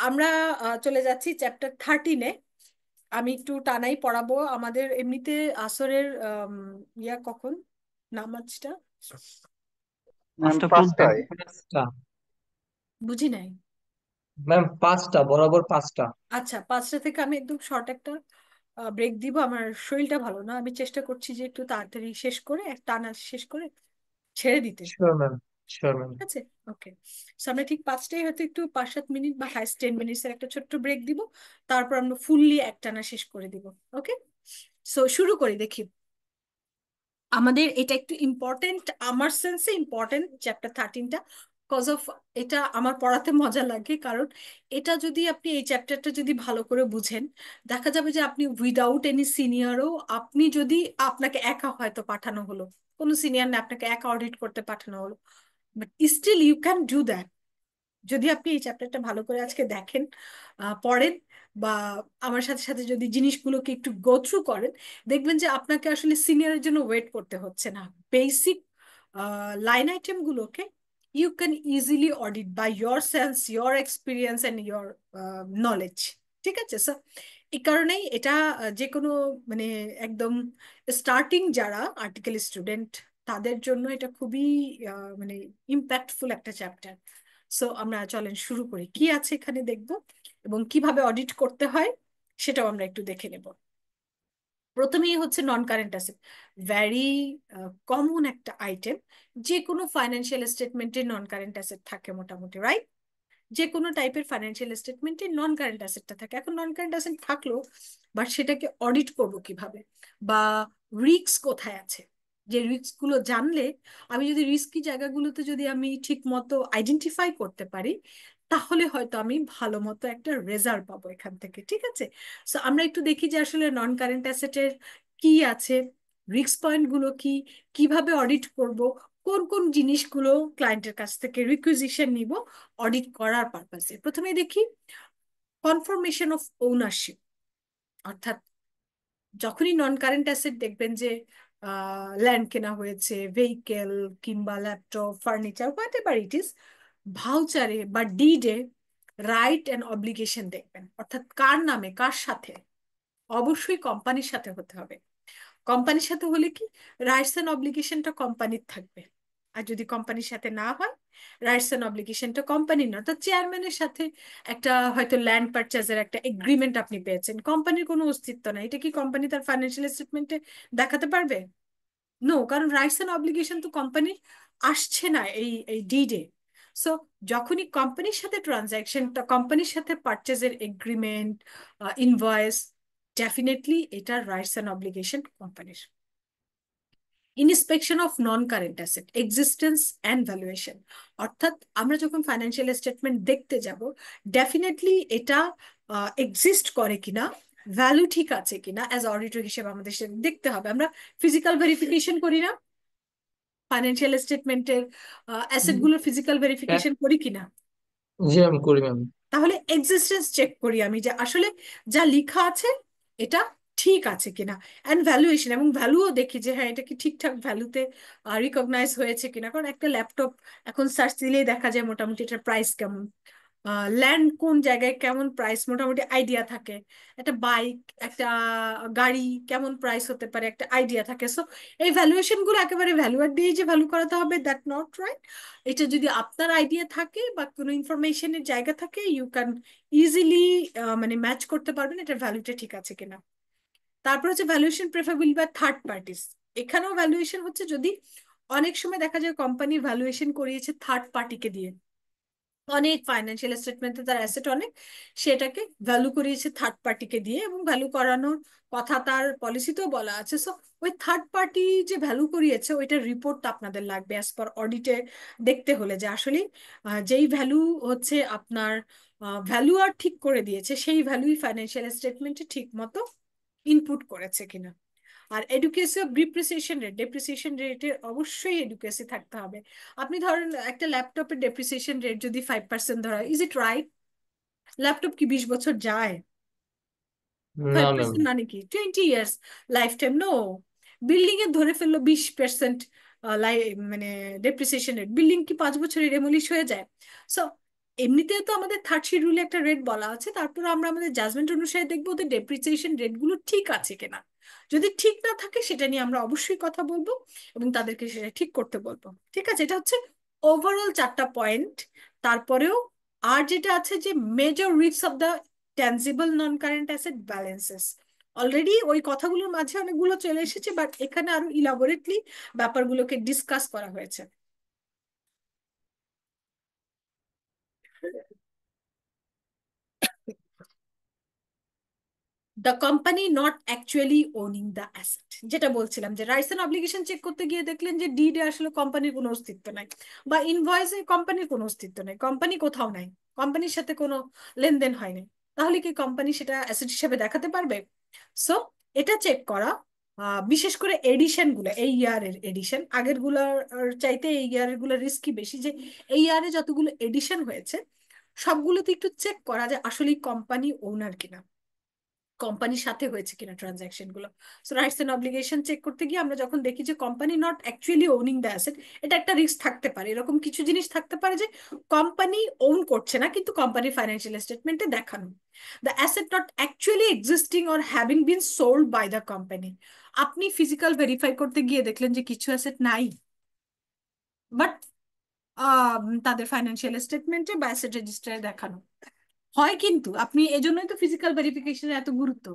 আমরা চলে যাচ্ছি চ্যাপ্টার 13-এ। আমি একটু টানাই পড়াবো। আমাদের এমনিতে আসরের ইয়া কখন, নামাজটা ম্যাম পাঁচটা কোনটা? পাঁচটায়। পাঁচটা। বুঝি নাই। ম্যাম পাঁচটা, বরাবর পাঁচটা। আচ্ছা, 5টা থেকে আমি একদম শর্ট একটা ব্রেক দিব। আমার শরীরটা ভালো না, আমি চেষ্টা করছি যে একটু তাড়াতাড়ি শেষ করে, টানা শেষ করে ছেড়ে দিতে। Sure ma'am, sure ma'am. ঠিক আছে, ওকে। আমরা ঠিক 5টায় হয়তো একটু 5-7 মিনিট বা হাইস্ট 10 মিনিটসের একটা ছোট্ট ব্রেক দিব। তারপর আমরা ফুললি একটানা শেষ করে দিব। ওকে, সো শুরু করি, দেখি। আমাদের এটা একটু ইম্পর্টেন্ট, আমার সেন্সে ইম্পর্টেন্ট চ্যাপ্টার 13টা, কজ অফ এটা আমার পড়াতে মজা লাগে। কারণ এটা যদি আপনি এই চ্যাপ্টারটা যদি ভালো করে বুঝেন, দেখা যাবে যে আপনি উইদাউট এনি সিনিয়রও, আপনি যদি, আপনাকে একা হয়তো পাঠানো হলো, কোনো সিনিয়র না, আপনাকে একা অডিট করতে পাঠানো হলো, but still you can do that. যদি আপনি এই চ্যাপ্টারটা ভালো করে আজকে দেখেন, পড়েন, বা আমার সাথে সাথে যদি জিনিসগুলোকে একটু গো থ্রু করেন, দেখবেন যে আপনাকে আসলে সিনিয়রের জন্য ওয়েট করতে হচ্ছে না। বেসিক লাইন আইটেম গুলোকে you can easily audit by your sense, your experience and your knowledge. ঠিক আছে স্যার, এই কারণেই এটা যে কোনো, মানে একদম স্টার্টিং যারা আর্টিকেল স্টুডেন্ট, তাদের জন্য এটা খুবই মানে ইম্প্যাক্টফুল একটা চ্যাপ্টার। সো আমরা চলেন শুরু করি, কি আছে এখানে দেখব, এবং কিভাবে অডিট করতে হয় সেটাও আমরা একটু দেখে নেব। প্রথমেই হচ্ছে non current asset, very common একটা আইটেম। যে কোনো ফাইন্যান্সিয়াল স্টেটমেন্টে নন কারেন্ট অ্যাসেট থাকে মোটামুটি, রাইট? যে কোনো টাইপের ফাইন্যান্সিয়াল স্টেটমেন্টে নন কারেন্ট অ্যাসেটটা থাকে। এখন নন কারেন্ট অ্যাসেট থাকলো, বাট সেটাকে অডিট করব কিভাবে, বা রিস্ক কোথায় আছে, যে রিস্ক গুলো জানলে, আমি যদি রিস্কি জায়গাগুলোতে যদি আমি ঠিক মতো আইডেন্টিফাই করতে পারি, তাহলে হয়তো আমি ভালো মতো একটা রেজাল্ট পাবো এখান থেকে। ঠিক আছে, সো আমরা একটু দেখি যে আসলে নন কারেন্ট অ্যাসেটের কি আছে, রিস্ক পয়েন্ট গুলো কি, কিভাবে অডিট করব, কোন কোন জিনিসগুলো ক্লায়েন্টের কাছ থেকে রিকুইজিশন নিব অডিট করার পারপাসে। প্রথমে দেখি কনফার্মেশন অফ ওনারশিপ। অর্থাৎ যখনই নন কারেন্ট অ্যাসেট দেখবেন যে ল্যান্ড কেনা হয়েছে, ভেহিকেল কিংবা laptop, furniture, whatever it is, ভাউচারে বা ডিডে রাইট অ্যান্ড অব্লিগেশন দেখবেন। অর্থাৎ কার নামে, কার সাথে, অবশ্যই কোম্পানির সাথে হতে হবে। কোম্পানির সাথে হলে কি, রাইটস এন্ড অব্লিগেশনটা কোম্পানির থাকবে। আর যদি কোম্পানির সাথে না হয়, রাইটস এন্ড অব্লিগেশনটা কোম্পানির না। অর্থাৎ চেয়ারম্যানের সাথে একটা হয়তো ল্যান্ড পারচেজের একটা এগ্রিমেন্ট আপনি পেয়েছেন, কোম্পানির কোনো অস্তিত্ব নাই, এটা কি কোম্পানি তার ফাইন্যান্সিয়াল স্টেটমেন্টে দেখাতে পারবে? নো, কারণ রাইটস এন্ড অব্লিগেশন তো কোম্পানির আসছে না এই এই ডিডে। সো যখনই কোম্পানির সাথে ট্রানজাকশনটা, কোম্পানির সাথে পারচেজের এগ্রিমেন্ট, ইনভয়েস, ডেফিনেটলি এটা রাইটস এন্ড অব্লিগেশন কোম্পানির। Inspection of non current asset existence and valuation. অর্থাৎ আমরা যখন ফাইন্যান্সিয়াল স্টেটমেন্ট দেখতে যাব, ডেফিনেটলি এটা এক্সিস্ট করে কিনা, ভ্যালু ঠিক আছে কিনা, অ্যাজ অডিটর হিসেবে আমাদের সেটা দেখতে হবে। আমরা ফিজিক্যাল ভেরিফিকেশন করি না ফাইন্যান্সিয়াল স্টেটমেন্টের, অ্যাসেট গুলোর ফিজিক্যাল ভেরিফিকেশন করি কিনা? জি ম্যাম, করি ম্যাম। তাহলে এক্সিস্টেন্স চেক করি আমি, যে আসলে যা লেখা আছে এটা ঠিক আছে কিনা। অ্যান্ড ভ্যালুয়েশন, এবং ভ্যালুও দেখি যে হ্যাঁ এটা কি ঠিকঠাক ভ্যালুতে রিকগনাইজ হয়েছে কিনা। কারণ একটা ল্যাপটপ এখন সার্চ দিলেই দেখা যায় মোটামুটি এটার প্রাইস কেমন, ল্যান্ড কোন জায়গায় কেমন প্রাইস মোটামুটি আইডিয়া থাকে, একটা বাইক, একটা গাড়ি কেমন প্রাইস হতে পারে একটা আইডিয়া থাকে। সো এই ভ্যালুয়েশন গুলো একেবারে ভ্যালুয়ার দিয়ে যে ভ্যালু করাতে হবে, দ্যাট নট রাইট। এটা যদি আপনার আইডিয়া থাকে বা কোনো ইনফরমেশনের জায়গা থাকে, ইউ ক্যান ইজিলি মানে ম্যাচ করতে পারবেন এটার ভ্যালুটা ঠিক আছে কিনা। তারপর হচ্ছে valuation preferable by third parties. এখানেও ভ্যালুয়েশন হচ্ছে যদি, অনেক সময় দেখা যায় কোম্পানি ভ্যালুয়েশন করিয়েছে থার্ড পার্টিকে দিয়ে, অনেক ফাইন্যান্সিয়াল স্টেটমেন্টে তার অ্যাসেট অনেক, সেটাকে ভ্যালু করিয়েছে থার্ড পার্টিকে দিয়ে, এবং ভ্যালু করানোর কথা তার পলিসিতেও বলা আছে। সো ওই থার্ড পার্টি যে ভ্যালু করিয়েছে ওইটার রিপোর্ট আপনাদের লাগবে অ্যাজ পার অডিটে, দেখতে হলে যে আসলে যেই ভ্যালু হচ্ছে আপনার ভ্যালুয়ার ঠিক করে দিয়েছে, সেই ভ্যালুই ফাইন্যান্সিয়াল স্টেটমেন্টে ঠিক মতো ইনপুট করেছে কিনা। আর এডুকেসি অফ ডিপ্রিসিয়েশন রেট, ডেপ্রিসিয়েশন রেটের অবশ্যই এডুকেসি থাকতে হবে। আপনি ধরেন একটা ল্যাপটপের ডেপ্রিসিয়েশন রেট যদি 5% ধরা, ইজ ইট রাইট? ল্যাপটপ কি 20 বছর যায়? না ফাইভ ম্যাম। পার্সেন্ট মানে কি 20 years lifetime? No. Building এ ধরে ফেললো 20%, মানে ডেপ্রিসিয়েশন রেট, বিল্ডিং কি 5 বছরে ডেমোলিশ হয়ে যায়? সো এমনিতেও তো আমাদের থার্ড শিডিউলে একটা রেট বলা আছে, তারপর আমরা আমাদের জাজমেন্ট অনুসারে দেখবো ওদের ডেপ্রিসিয়েশন রেটগুলো ঠিক আছে কিনা। যদি ঠিক না থাকে সেটা নিয়ে আমরা অবশ্যই কথা বলবো এবং তাদেরকে সেটা ঠিক করতে বলবো। ঠিক আছে, এটা হচ্ছে ওভারঅল 4টা পয়েন্ট। তারপরেও আর যেটা আছে যে major risk of the tangible non current asset balances, already ওই কথাগুলোর মাঝে অনেকগুলো চলে এসেছে, বাট এখানে আরো ইলাবোরেটলি ব্যাপারগুলোকে ডিসকাস করা হয়েছে। The company not actually owning the asset, যেটা বলছিলাম যে রাইটস এন্ড অব্লিগেশন চেক করতে গিয়ে দেখলেন যে ডিডে আসলে কোম্পানির কোনো অস্তিত্ব নাই, বা ইনভয়েসে কোম্পানির কোনো অস্তিত্ব নাই, কোম্পানি কোথাও নাই, কোম্পানির সাথে কোনো লেনদেন হয়নি, তাহলে কি কোম্পানি সেটা অ্যাসেট হিসেবে দেখাতে পারবে? সো এটা চেক করা, বিশেষ করে এডিশন গুলো, এই ইয়ারের এডিশন আগের গুলার চাইতে এই ইয়ারের গুলো রিস্কি বেশি, যে এই ইয়ারে যতগুলো এডিশন হয়েছে সবগুলোতে একটু চেক করা যে আসলে কোম্পানি ওনার কিনা, কোম্পানির সাথে হয়েছে কিনা ট্রানজাকশন গুলো। So rights and obligation check করতে গিয়ে আমরা যখন দেখি যে company not actually owning the asset, এটা একটা রিস্ক থাকতে পারে। এরকম কিছু জিনিস থাকতে পারে যে কোম্পানি ওন করছে না কিন্তু কোম্পানির ফাইন্যান্সিয়াল স্টেটমেন্টে দেখানো, the asset not actually existing or having been sold by the company. আপনি ফিজিক্যাল ভেরিফাই করতে গিয়ে দেখলেন যে কিছু অ্যাসেট নাই, বাট তাদের ফাইন্যান্সিয়াল স্টেটমেন্টে বা অ্যাসেট রেজিস্টারে দেখানো হয়। কিন্তু আপনি এজন্যই তো ফিজিক্যাল ভেরিফিকেশনের এত গুরুত্ব,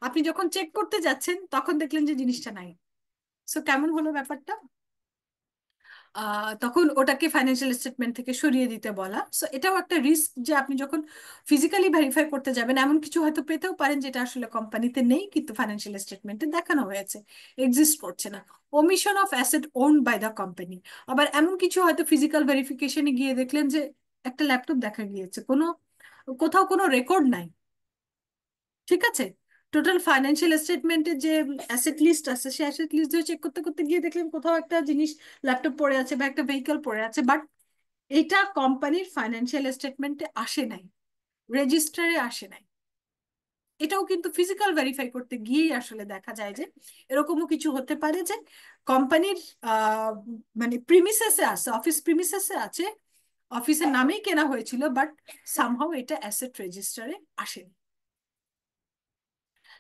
আপনি যখন চেক করতে যাচ্ছেন তখন দেখলেন যে জিনিসটা নাই। সো কেমন হলো ব্যাপারটা? তখন ওটাকে ফাইন্যান্সিয়াল স্টেটমেন্ট থেকে সরিয়ে দিতে বলা। সো এটাও একটা রিস্ক যে আপনি যখন ফিজিক্যালি ভেরিফাই করতে যাবেন এমন কিছু হয়তো পেতেও পারেন যেটা আসলে কোম্পানিতে নেই কিন্তু ফাইন্যান্সিয়াল স্টেটমেন্টে দেখানো হয়েছে, এক্সিস্ট করছে না। Omission of asset owned by the company, আবার এমন কিছু হয়তো ফিজিক্যাল ভেরিফিকেশনে গিয়ে দেখলেন যে একটা ল্যাপটপ দেখা গিয়েছে, কোথাও কোনো রেকর্ড নাই। ঠিক আছে, টোটাল ফাইন্যান্সিয়াল স্টেটমেন্টের যে অ্যাসেট লিস্ট আছে সেই অ্যাসেট লিস্ট দিয়ে চেক করতে করতে গিয়ে দেখলেন কোথাও একটা জিনিস, ল্যাপটপ পড়ে আছে বা একটা ভেহিকল পড়ে আছে, বাট এটা কোম্পানির ফাইন্যান্সিয়াল স্টেটমেন্টে আসে নাই, রেজিস্টারে আসে নাই। এটাও কিন্তু ফিজিক্যাল ভেরিফাই করতে গিয়েই আসলে দেখা যায় যে এরকমও কিছু হতে পারে যে কোম্পানির আহ মানে প্রিমিসেসে আছে, অফিস প্রিমিসেসে আছে, অফিসের নামেই কেনা হয়েছিল, বাট সামহাও এটা অ্যাসেট রেজিস্টারে আসেনি।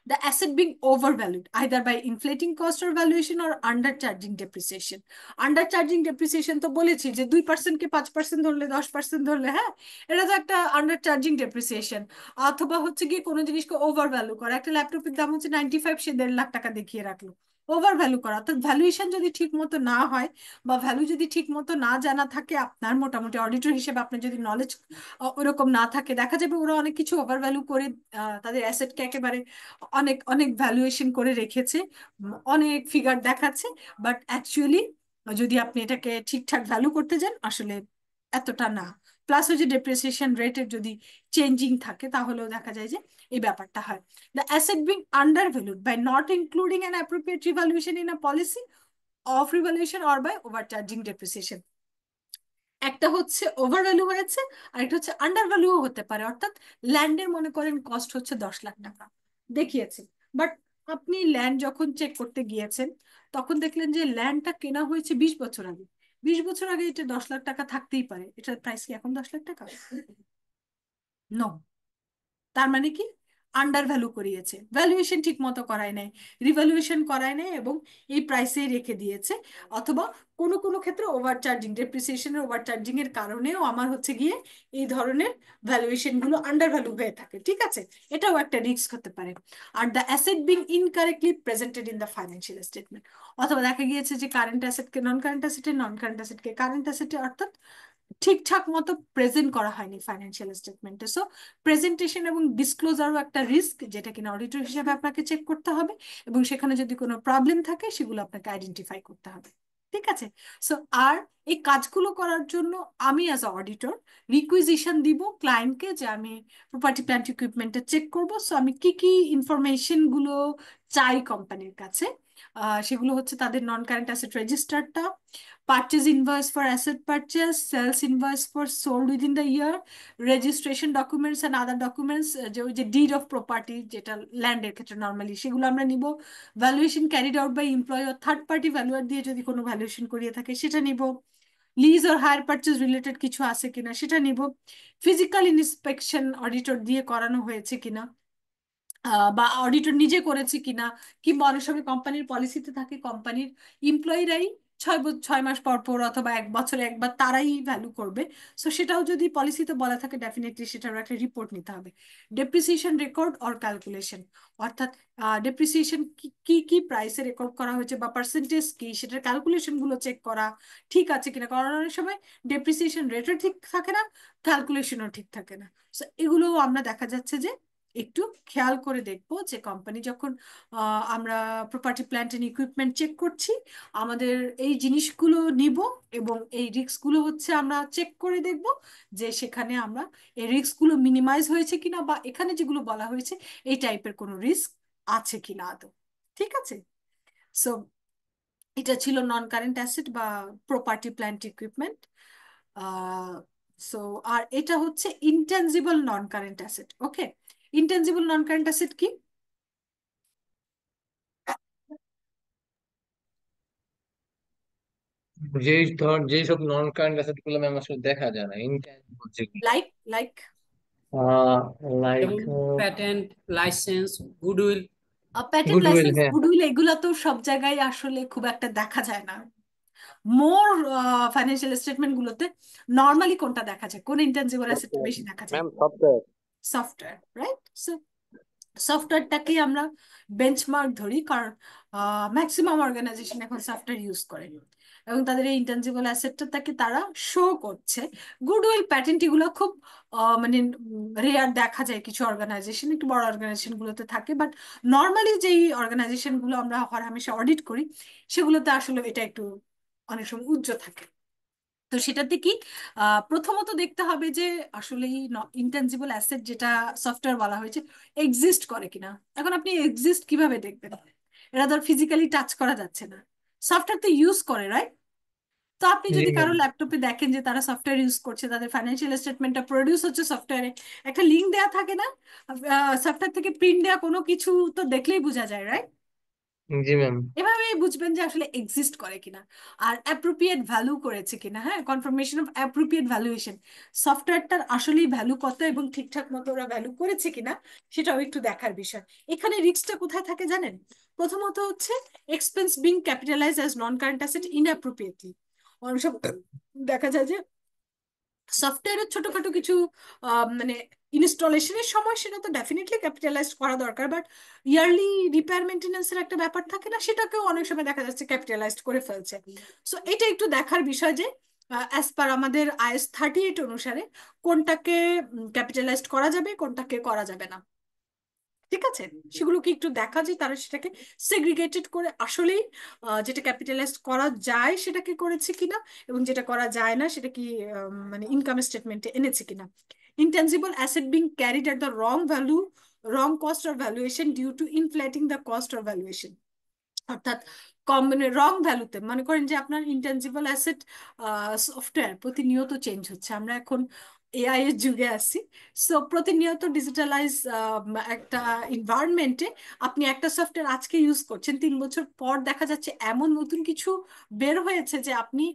The asset being overvalued either by inflating cost or valuation or undercharging depreciation. Undercharging depreciation তো বলেছি যে 2% কে 5% ধরলে 10% ধরলে, হ্যাঁ, এটা তো একটা আন্ডারচার্জিং ডেপ্রিসিয়েশন। অথবা হচ্ছে গিয়ে কোনো জিনিসকে ওভার ভ্যালু করা, একটা ল্যাপটপের দাম হচ্ছে 95, সে 1.5 লাখ টাকা দেখিয়ে রাখলো, ওভার ভ্যালু করা। অর্থাৎ ভ্যালুয়েশন যদি ঠিক মতো না হয় বা ভ্যালু যদি ঠিক মতো না জানা থাকে আপনার, মোটামুটি অডিটর হিসেবে আপনার যদি নলেজ ওরকম না থাকে, দেখা যাবে ওরা অনেক কিছু ওভার ভ্যালু করে তাদের অ্যাসেটকে একেবারে অনেক অনেক ভ্যালুয়েশন করে রেখেছে, অনেক ফিগার দেখাচ্ছে, বাট অ্যাকচুয়ালি যদি আপনি এটাকে ঠিকঠাক ভ্যালু করতে যান আসলে এতটা না। প্লাস ওই যে ডেপ্রিসিয়েশন রেটের যদি চেঞ্জিং থাকে তাহলেও দেখা যায় যে এই ব্যাপারটা হয়। The asset being under valued by not including an appropriate revaluation in a policy of revaluation or by over charging depreciation. একটা হচ্ছে ওভার ভ্যালু হয়েছে, আর একটা হচ্ছে আন্ডার ভ্যালুও হতে পারে। অর্থাৎ ল্যান্ডের মনে করেন কস্ট হচ্ছে 10 লাখ টাকা দেখিয়েছে, বাট আপনি ল্যান্ড যখন চেক করতে গিয়েছেন তখন দেখলেন যে ল্যান্ডটা কেনা হয়েছে 20 বছর আগে, 20 বছর আগে এটা 10 লাখ টাকা থাকতেই পারে, এটার প্রাইস কি এখন 10 লাখ টাকা? নো। তার মানে কি আন্ডার ভ্যালু করিয়েছে, ভ্যালুয়েশন ঠিক মতো করায় নাই, রিভ্যালুয়েশন করায় নাই এবং এই প্রাইসে রেখে দিয়েছে। অথবা কোনো কোনো ক্ষেত্রে ওভার চার্জিং, ডেপ্রিসিয়েশনের ওভার চার্জিং এর কারণেও আমার হচ্ছে গিয়ে এই ধরনের ভ্যালুয়েশন গুলো আন্ডার ভ্যালু হয়ে থাকে। ঠিক আছে, এটাও একটা রিস্ক হতে পারে। Are the asset being incorrectly presented in the financial statement, অথবা দেখা গিয়েছে যে কারেন্ট অ্যাসেটকে নন কারেন্ট অ্যাসেটে, নন কারেন্ট অ্যাসেটকে কারেন্ট অ্যাসেটে, অর্থাৎ ঠিকঠাক মতো প্রেজেন্ট করা হয়নি ফাইন্যান্সিয়াল স্টেটমেন্টে। সো প্রেজেন্টেশন এবং ডিসক্লোজারও একটা রিস্ক, যেটা কিনা অডিটর হিসেবে আপনাকে চেক করতে হবে এবং সেখানে যদি কোনো প্রবলেম থাকে সেগুলো আপনাকে আইডেন্টিফাই করতে হবে। ঠিক আছে, সো আর এই কাজগুলো করার জন্য আমি অ্যাজ আ অডিটর রিকুইজিশন দিব ক্লায়েন্টকে যে আমি প্রপার্টি প্ল্যান্ট ইকুইপমেন্টটা চেক করব। সো আমি কি কি ইনফরমেশন গুলো চাই কোম্পানির কাছে, সেগুলো হচ্ছে তাদের নন কারেন্ট অ্যাসেট রেজিস্টারটা, purchase invoice for asset purchase, sales invoice for sold within the year, registration documents and other documents, যে ওই যে deed of property যেটা ল্যান্ডের ক্ষেত্রে নর্মালি সেগুলো আমরা নিব, valuation carried out by employ ও থার্ড পার্টি ভ্যালুয়ার দিয়ে যদি কোনো ভ্যালুয়েশন করিয়ে থাকে সেটা নিব, লিজ আর হায়ার পারচেজ রিলেটেড কিছু আছে কিনা সেটা নিব, ফিজিক্যাল ইন্সপেকশন অডিটর দিয়ে করানো হয়েছে কিনা, বা অডিটর নিজে করেছে কিনা, কিংবা অনেক সময় কোম্পানির পলিসিতে থাকে কোম্পানির এমপ্লয়িরাই 6 মাস পর পর অথবা 1 বছরে একবার তারাই ভ্যালু করবে। সো সেটাও যদি পলিসিতে বলা থাকে ডেফিনেটলি সেটার একটা রিপোর্ট নিতে হবে। ডেপ্রিসিয়েশন রেকর্ড অর ক্যালকুলেশন, অর্থাৎ ডেপ্রিসিয়েশন কি কি কি প্রাইসে রেকর্ড করা হয়েছে বা পার্সেন্টেজ কি, সেটার ক্যালকুলেশন গুলো চেক করা ঠিক আছে কিনা, কারণ অনেক সময় ডেপ্রিসিয়েশন রেটও ঠিক থাকে না, ক্যালকুলেশনও ঠিক থাকে না। সো এগুলো আমরা দেখা যাচ্ছে যে একটু খেয়াল করে দেখবো যে কোম্পানি যখন আমরা property plant and equipment check করছি, আমাদের এই জিনিসগুলো নিব এবং এই রিস্কগুলো হচ্ছে আমরা চেক করে দেখব যে সেখানে আমরা এই রিস্কগুলো মিনিমাইজ হয়েছে কিনা, বা এখানে যেগুলো বলা হয়েছে এই টাইপের কোনো রিস্ক আছে কিনা আদৌ। ঠিক আছে। সো এটা ছিল নন কারেন্ট অ্যাসেট বা প্রপার্টি প্ল্যান্ট ইকুইপমেন্ট। সো আর এটা হচ্ছে ইনটেনজিবল নন কারেন্ট অ্যাসেট। ওকে, ইনটেনজিবল নন কারেন্ট অ্যাসেট কি? যেই সব নন কারেন্ট অ্যাসেট গুলো ম্যাম আসলে দেখা যায় না, ইনট্যাঞ্জিবল যেগুলো, লাইক লাইক যেমন patent, licence, goodwill. Patent, goodwill, licence, হ্যাঁ। গুডউইল এগুলা তো সব জায়গায় আসলে খুব একটা দেখা যায় না। মোর ফাইন্যান্সিয়াল স্টেটমেন্ট গুলোতে নর্মালি কোনটা দেখা যায়, কোন ইনটেনজিবল অ্যাসেটটা বেশি দেখা যায়? Ma'am software. Software, right. সফটওয়্যারটাকেই আমরা বেঞ্চমার্ক ধরি, কারণ ম্যাক্সিমাম অর্গানাইজেশন এখন সফটওয়্যার ইউজ করে এবং তাদের এই ইনটেনজিবল অ্যাসেটটা তাকে তারা শো করছে। গুডউইল, প্যাটেন্ট এগুলো খুব মানে রেয়ার দেখা যায়, কিছু অর্গানাইজেশন, একটু বড় অর্গানাইজেশন গুলোতে থাকে, বাট নর্মালি যেই অর্গানাইজেশন গুলো আমরা হরহামেশা অডিট করি সেগুলোতে আসলে এটা একটু অনেক সময় উজ্জ্বল থাকে। তো সেটাতে কি প্রথমত দেখতে হবে যে আসলে ইনটেনজিবল অ্যাসেট যেটা সফটওয়্যার বলা হয়েছে এক্সিস্ট করে কিনা। এখন আপনি এক্সিস্ট কিভাবে দেখবেন? এটা তো ফিজিক্যালি টাচ করা যাচ্ছে না, সফটওয়্যার তো ইউজ করে, রাইট? তো আপনি জি যদি ম্যাম। কারো ল্যাপটপে দেখেন যে তারা সফটওয়্যার ইউজ করছে, তাদের ফাইন্যান্সিয়াল স্টেটমেন্টটা প্রডিউস হচ্ছে সফটওয়্যারে, একটা লিঙ্ক দেওয়া থাকে না, সফটওয়্যার থেকে প্রিন্ট দেওয়া কোনো কিছু, তো দেখলেই বোঝা যায়, রাইট? জি ম্যাম। এভাবেই বুঝবেন যে আসলে এক্সিস্ট করে কিনা আর অ্যাপ্রোপ্রিয়েট ভ্যালু করেছে কিনা। হ্যাঁ, কনফার্মেশন অফ অ্যাপ্রোপ্রিয়েট ভ্যালুয়েশন, সফটওয়্যারটার আসলেই ভ্যালু কত এবং ঠিকঠাক মতো ওরা ভ্যালু করেছে কিনা সেটাও একটু দেখার বিষয়। এখানে রিস্কটা কোথায় থাকে জানেন? প্রথমত হচ্ছে expense being capitalise as non current asset inappropriately. অনেক সব দেখা যায় যে সফটওয়্যারের ছোটখাটো কিছু মানে ইনস্টলেশনের সময় সেটা তো ডেফিনেটলি ক্যাপিটালাইজ করা দরকার, বাট ইয়ারলি রিপেয়ার মেনটেন্যান্সের একটা ব্যাপার থাকে না, সেটাকেও অনেক সময় দেখা যাচ্ছে ক্যাপিটালাইজড করে ফেলছে। সো এটা একটু দেখার বিষয় যে অ্যাজ পার আমাদের IS 38 অনুসারে কোনটাকে ক্যাপিটালাইজড করা যাবে, কোনটাকে করা যাবে না। ঠিক আছে, সেগুলোকে একটু দেখা যায় তারা সেটাকে সেগ্রিগেটেড করে আসলেই যেটা ক্যাপিটালাইজ করা যায় সেটাকে করেছে কিনা, এবং যেটা করা যায় না সেটা কি মানে ইনকাম স্টেটমেন্টে এনেছে কিনা। Intangible asset being carried at the wrong value, wrong cost or valuation due to inflating the cost or valuation, অর্থাৎ কম মানে রং ভ্যালুতে মনে করেন যে আপনার ইনটেনজিবল অ্যাসেট সফটওয়্যার প্রতিনিয়ত চেঞ্জ হচ্ছে, আমরা এখন AI এর যুগে আছি। সো প্রতিনিয়ত ডিজিটালাইজ একটা এনভায়রনমেন্টে আপনি একটা সফটওয়্যার আজকে ইউজ করছেন, 3 বছর পর দেখা যাচ্ছে এমন নতুন কিছু বের হয়েছে যে আপনি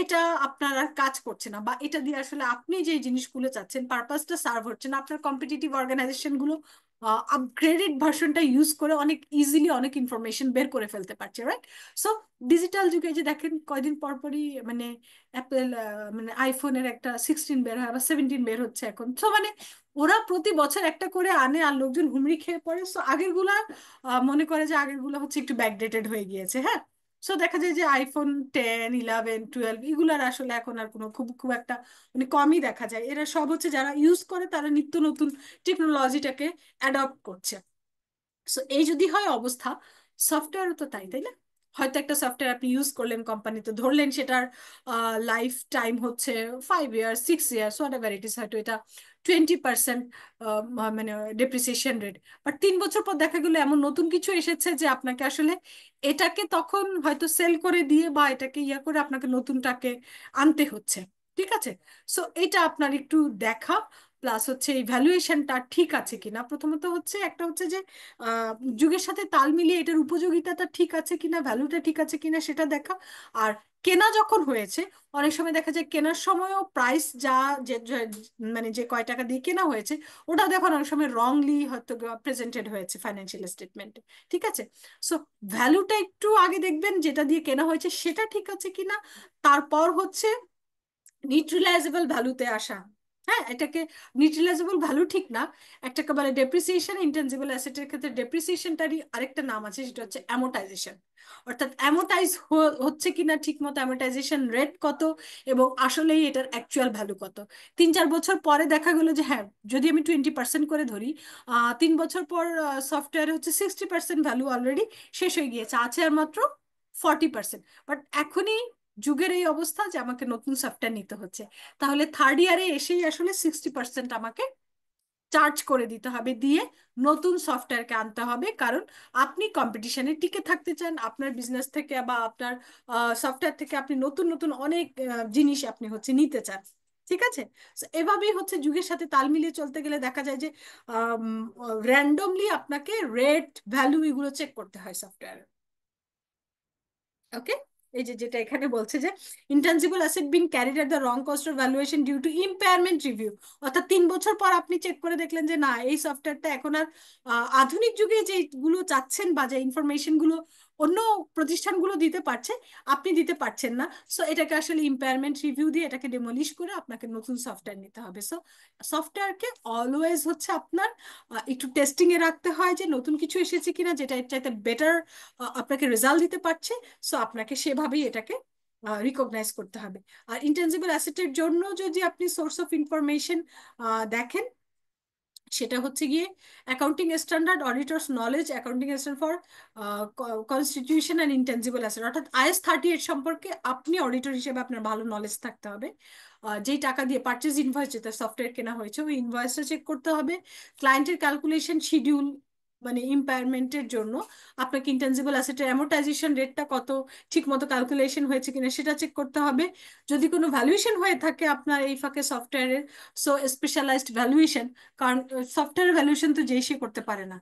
এটা আপনার আর কাজ করছে না, বা এটা দিয়ে আসলে আপনি যে জিনিসগুলো চাচ্ছেন পারপাসটা সার্ভ হচ্ছে না, আপনার কম্পিটিটিভ অর্গানাইজেশন গুলো আপগ্রেডেড ভার্সনটা ইউজ করে অনেক ইজিলি অনেক ইনফরমেশন বের করে ফেলতে পারছে, রাইট? সো ডিজিটাল যুগে যে দেখেন কয়দিন পর পরই মানে অ্যাপেল মানে আইফোনের একটা 16 বের হয়, আবার 17 বের হচ্ছে এখন। তো মানে ওরা প্রতি বছর একটা করে আনে আর লোকজন হুমড়ি খেয়ে পড়ে। সো আগের গুলা মনে করে যে আগের গুলা হচ্ছে একটু ব্যাকডেটেড হয়ে গিয়েছে। হ্যাঁ, সো দেখা যায় যে iPhone 10, 11, 12 এগুলার আসলে এখন আর কোনো খুব খুব একটা মানে কমই দেখা যায়। এরা সব হচ্ছে যারা ইউজ করে তারা নিত্য নতুন টেকনোলজিটাকে অ্যাডপ্ট করছে। সো এই যদি হয় অবস্থা, সফটওয়্যারও তো তাই, তাই না? হয়তো একটা সফটওয়্যার আপনি ইউজ করলেন কোম্পানিতে, ধরলেন সেটার লাইফ টাইম হচ্ছে 5 years, 6 years, whatever it is, হয়তো এটা 20% মানে ডেপ্রিসিয়েশন রেট, বাট 3 বছর পর দেখা গেলো এমন নতুন কিছু এসেছে যে আপনাকে আসলে এটাকে তখন হয়তো সেল করে দিয়ে বা এটাকে ইয়া করে আপনাকে নতুনটাকে আনতে হচ্ছে। ঠিক আছে। সো এটা আপনার একটু দেখা, প্লাস হচ্ছে এই ভ্যালুয়েশনটা ঠিক আছে কিনা। প্রথমত হচ্ছে একটা হচ্ছে যে আহ, যুগের সাথে তাল মিলিয়ে এটার উপযোগিতাটা ঠিক আছে কিনা, ভ্যালুটা ঠিক আছে কিনা সেটা দেখা। আর কেনা যখন হয়েছে, অনেক সময় দেখা যায় কেনার সময়ও প্রাইস যা মানে যে কয় টাকা দিয়ে কেনা হয়েছে ওটা দেখুন অনেক সময় রংলি হয়তো প্রেজেন্টেড হয়েছে ফাইন্যান্সিয়াল স্টেটমেন্টে। ঠিক আছে, সো ভ্যালুটা একটু আগে দেখবেন যেটা দিয়ে কেনা হয়েছে সেটা ঠিক আছে কিনা। তারপর হচ্ছে নিউট্রিলাইজেবল ভ্যালুতে আসা। হ্যাঁ, এটাকে নিউট্রিলাইজেবল ভ্যালু ঠিক না, একটাকে বলে ডেপ্রিসিয়েশন। ইনটেনজিবল অ্যাসেটের ক্ষেত্রে ডেপ্রিসিয়েশনটারই আরেকটা নাম আছে, সেটা হচ্ছে অ্যামোটাইজেশন। অর্থাৎ অ্যামোটাইজ হচ্ছে কিনা ঠিক মতো, অ্যামোটাইজেশন রেট কত এবং আসলেই এটার অ্যাকচুয়াল ভ্যালু কত। 3-4 বছর পরে দেখা গেলো যে হ্যাঁ, যদি আমি 20% করে ধরি, 3 বছর পর সফটওয়্যারে হচ্ছে 60% ভ্যালু অলরেডি শেষ হয়ে গিয়েছে, আছে আর মাত্র 40%। বাট এখনই যুগের এই অবস্থা যে আমাকে নতুন সফটওয়্যার নিতে হচ্ছে, তাহলে থার্ড ইয়ারে এসেই আসলে 60% আমাকে চার্জ করে দিতে হবে, দিয়ে নতুন সফটওয়্যারকে আনতে হবে। কারণ আপনি কম্পিটিশনে টিকে থাকতে চান, আপনার বিজনেস থেকে বা আপনার সফটওয়্যার থেকে আপনি নতুন নতুন অনেক জিনিস আপনি হচ্ছে নিতে চান। ঠিক আছে, So, এভাবেই হচ্ছে যুগের সাথে তাল মিলিয়ে চলতে গেলে দেখা যায় যে র্যান্ডমলি আপনাকে রেট ভ্যালু এগুলো চেক করতে হয় সফটওয়্যারে। ওকে, এই যে যেটা এখানে বলছে যে intangible asset being carried at the wrong cost of valuation due to impairment review. অর্থাৎ 3 বছর পর আপনি চেক করে দেখলেন যে না, এই সফটওয়্যারটা এখন আর আধুনিক যুগে যেগুলো চাচ্ছেন বা যে ইনফরমেশন গুলো অন্য প্রতিষ্ঠানগুলো দিতে পারছে আপনি দিতে পারছেন না, সো এটাকে আসলে ইম্পেয়ারমেন্ট রিভিউ দিয়ে এটাকে ডেমলিশ করে আপনাকে নতুন সফটওয়্যার নিতে হবে। সো সফটওয়্যারকে অলওয়েজ হচ্ছে আপনার একটু টেস্টিং এ রাখতে হয় যে নতুন কিছু এসেছে কিনা যেটা এর চাইতে বেটার আপনাকে রেজাল্ট দিতে পারছে। সো আপনাকে সেভাবেই এটাকে রিকগনাইজ করতে হবে। আর ইনটেনজিবল অ্যাসেটের জন্য যদি আপনি সোর্স অফ ইনফরমেশন দেখেন, সেটা হচ্ছে গিয়ে accounting standard auditors knowledge, accounting standard for constitution and intangible asset, অর্থাৎ IS 38 সম্পর্কে আপনি অডিটর হিসেবে আপনার ভালো নলেজ থাকতে হবে। যেই টাকা দিয়ে পারচেজ ইনভয়েস যেটা সফটওয়্যার কেনা হয়েছে ওই ইনভয়েসটা চেক করতে হবে। ক্লায়েন্টের ক্যালকুলেশন শিডিউল, মানে ইম্পায়ারমেন্টের জন্য আপনাকে ইনটেনজিবল অ্যাসেটের অ্যামোর্টাইজেশন রেটটা কত ঠিক মতো ক্যালকুলেশন হয়েছে কিনা সেটা চেক করতে হবে। যদি কোনো ভ্যালুয়েশন হয়ে থাকে আপনার এই ফাঁকে সফটওয়্যারের, সো স্পেশালাইজড ভ্যালুয়েশন, কারণ সফটওয়্যার ভ্যালুয়েশন তো যেই সে করতে পারে না,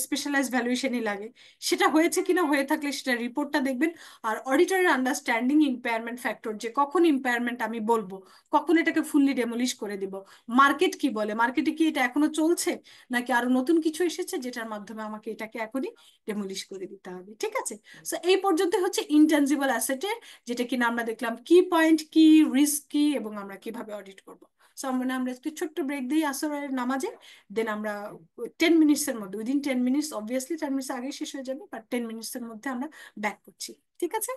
স্পেশালাইজড ভ্যালুয়েশনই লাগে। সেটা হয়েছে কিনা, হয়ে থাকলে সেটা রিপোর্টটা দেখবেন। আর অডিটরের আন্ডারস্ট্যান্ডিং ইম্পেয়ারমেন্ট ফ্যাক্টর, যে কখন ইম্পেয়ারমেন্ট আমি বলবো, কখন এটাকে ফুললি ডেমোলিশ করে দিব, মার্কেট কি বলে, মার্কেটে কি এটা এখনো চলছে নাকি আরো নতুন কিছু এসেছে যেটার মাধ্যমে আমাকে এটাকে এখনই ডেমোলিশ করে দিতে হবে। ঠিক আছে, সো এই পর্যন্ত হচ্ছে ইনট্যানজিবল অ্যাসেটের, যেটা কিনা আমরা দেখলাম কি পয়েন্ট কি, রিস্ক কি, এবং আমরা কিভাবে অডিট করব। সো মানে আমরা একটু ছোট্ট ব্রেক দিই আসরের নামাজে, দেন আমরা 10 মিনিটসের মধ্যে, উইদিন 10 মিনিটস, অবভিয়াসলি 10 মিনিটস আগে শেষ হয়ে যাবে, বাট 10 মিনিটসের মধ্যে আমরা ব্যাক করছি। ঠিক আছে।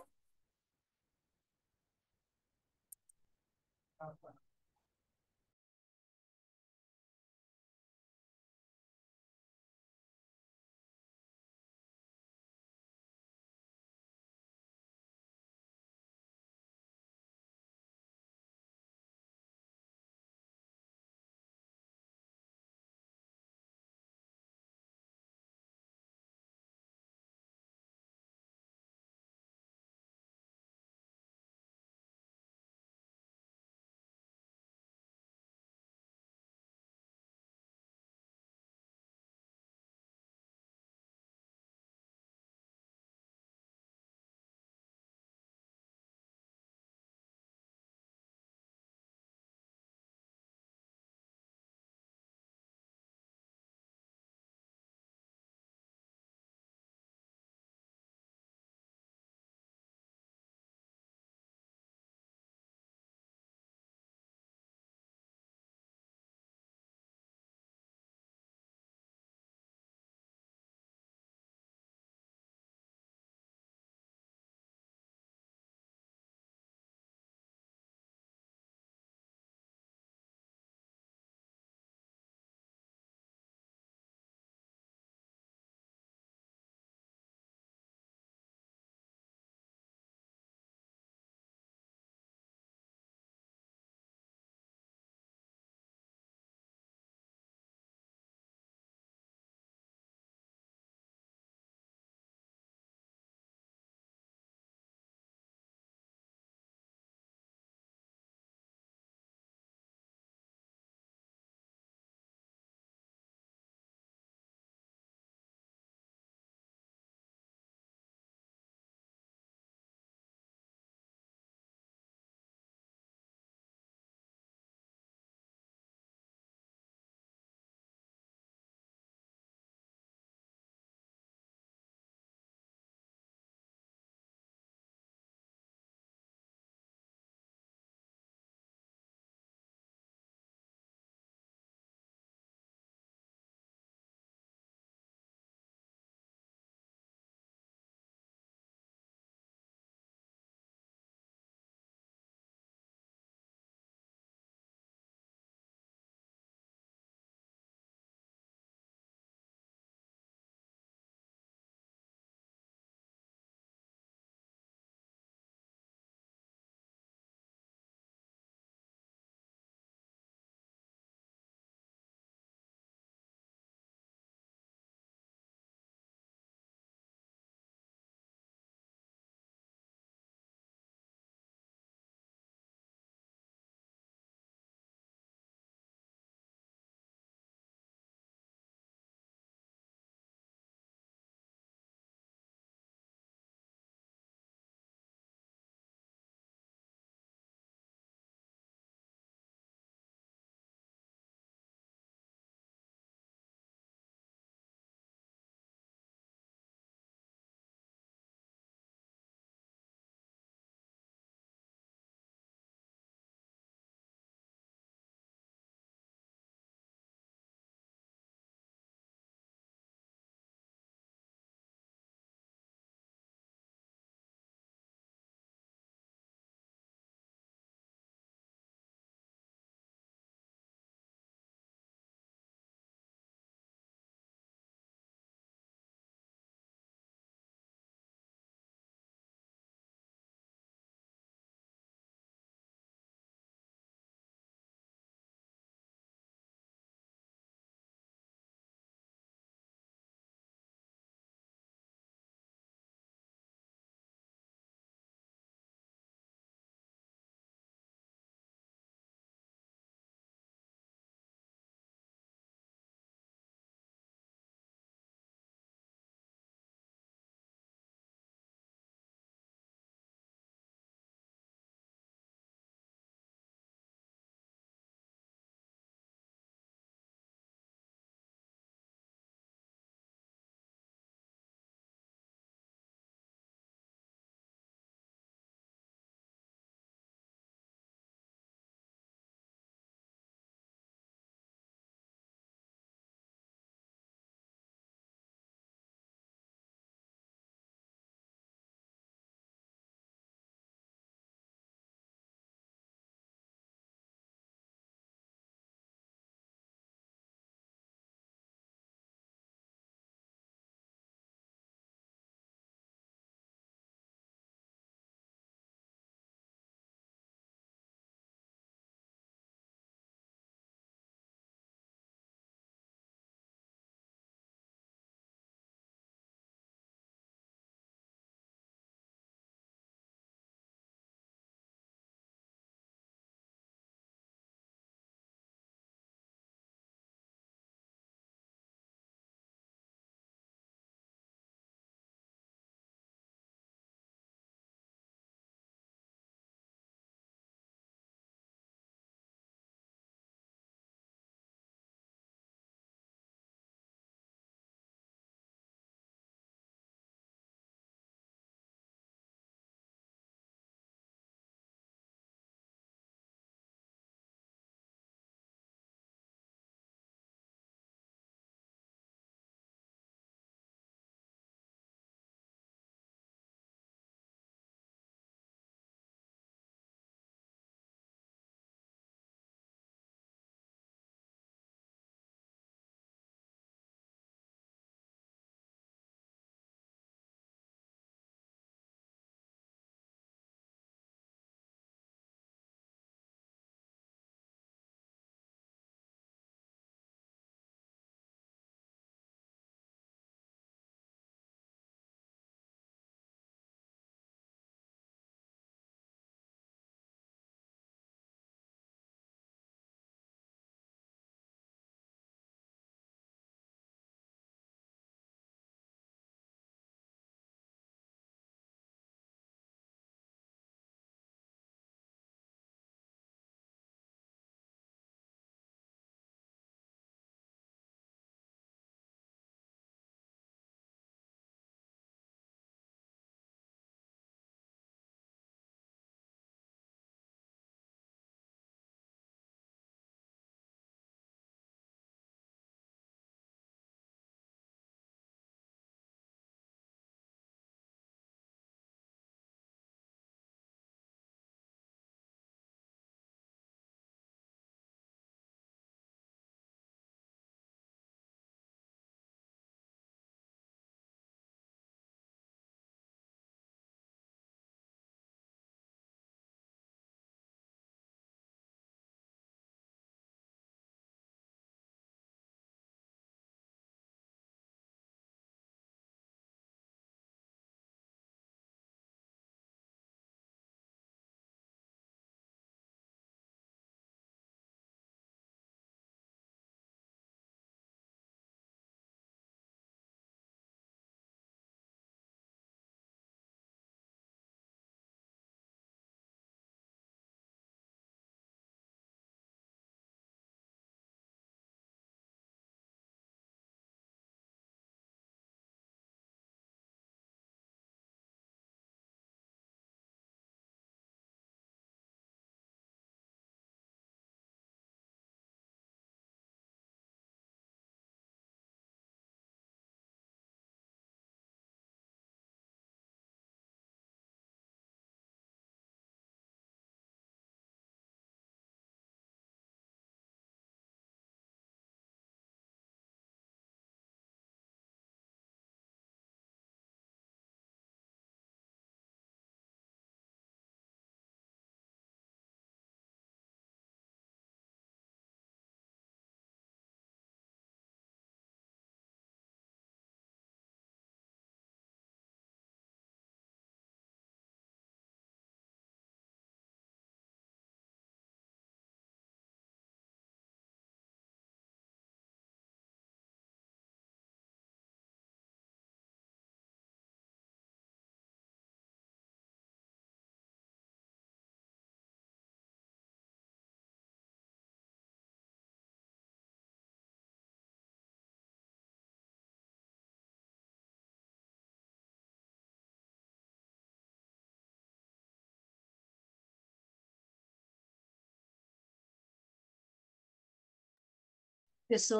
সো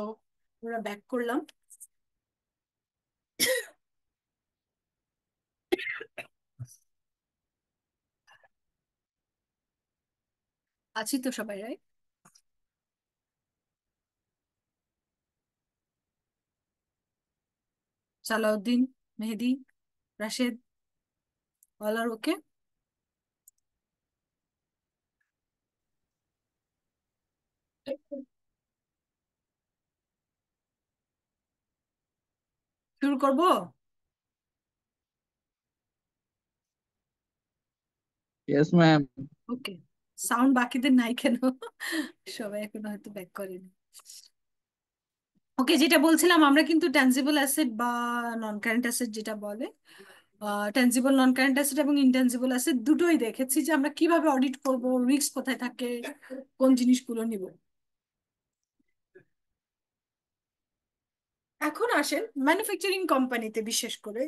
আমরা ব্যাক করলাম। আছি তো সবাই, রাইট? সালাউদ্দিন, মেহেদি, রাশেদ, অল আর ওকে? শুরু করব? Yes ma'am. ওকে। সাউন্ড বাকিদের নাই কেন? সবাই এখন হয়তো ব্যাক করেনি। ওকে, যেটা বলছিলাম, আমরা কিন্তু ট্যানজিবল অ্যাসেট বা নন কারেন্ট অ্যাসেট যেটা বলে, ট্যানজিবল নন কারেন্ট অ্যাসেট এবং ইনট্যানজিবল অ্যাসেট দুটোই দেখেছি যে আমরা কিভাবে অডিট করব, রিস্ক কোথায় থাকে, কোন জিনিসগুলো নিব। এখন আসেন ম্যানুফ্যাকচারিং কোম্পানিতে, বিশেষ করে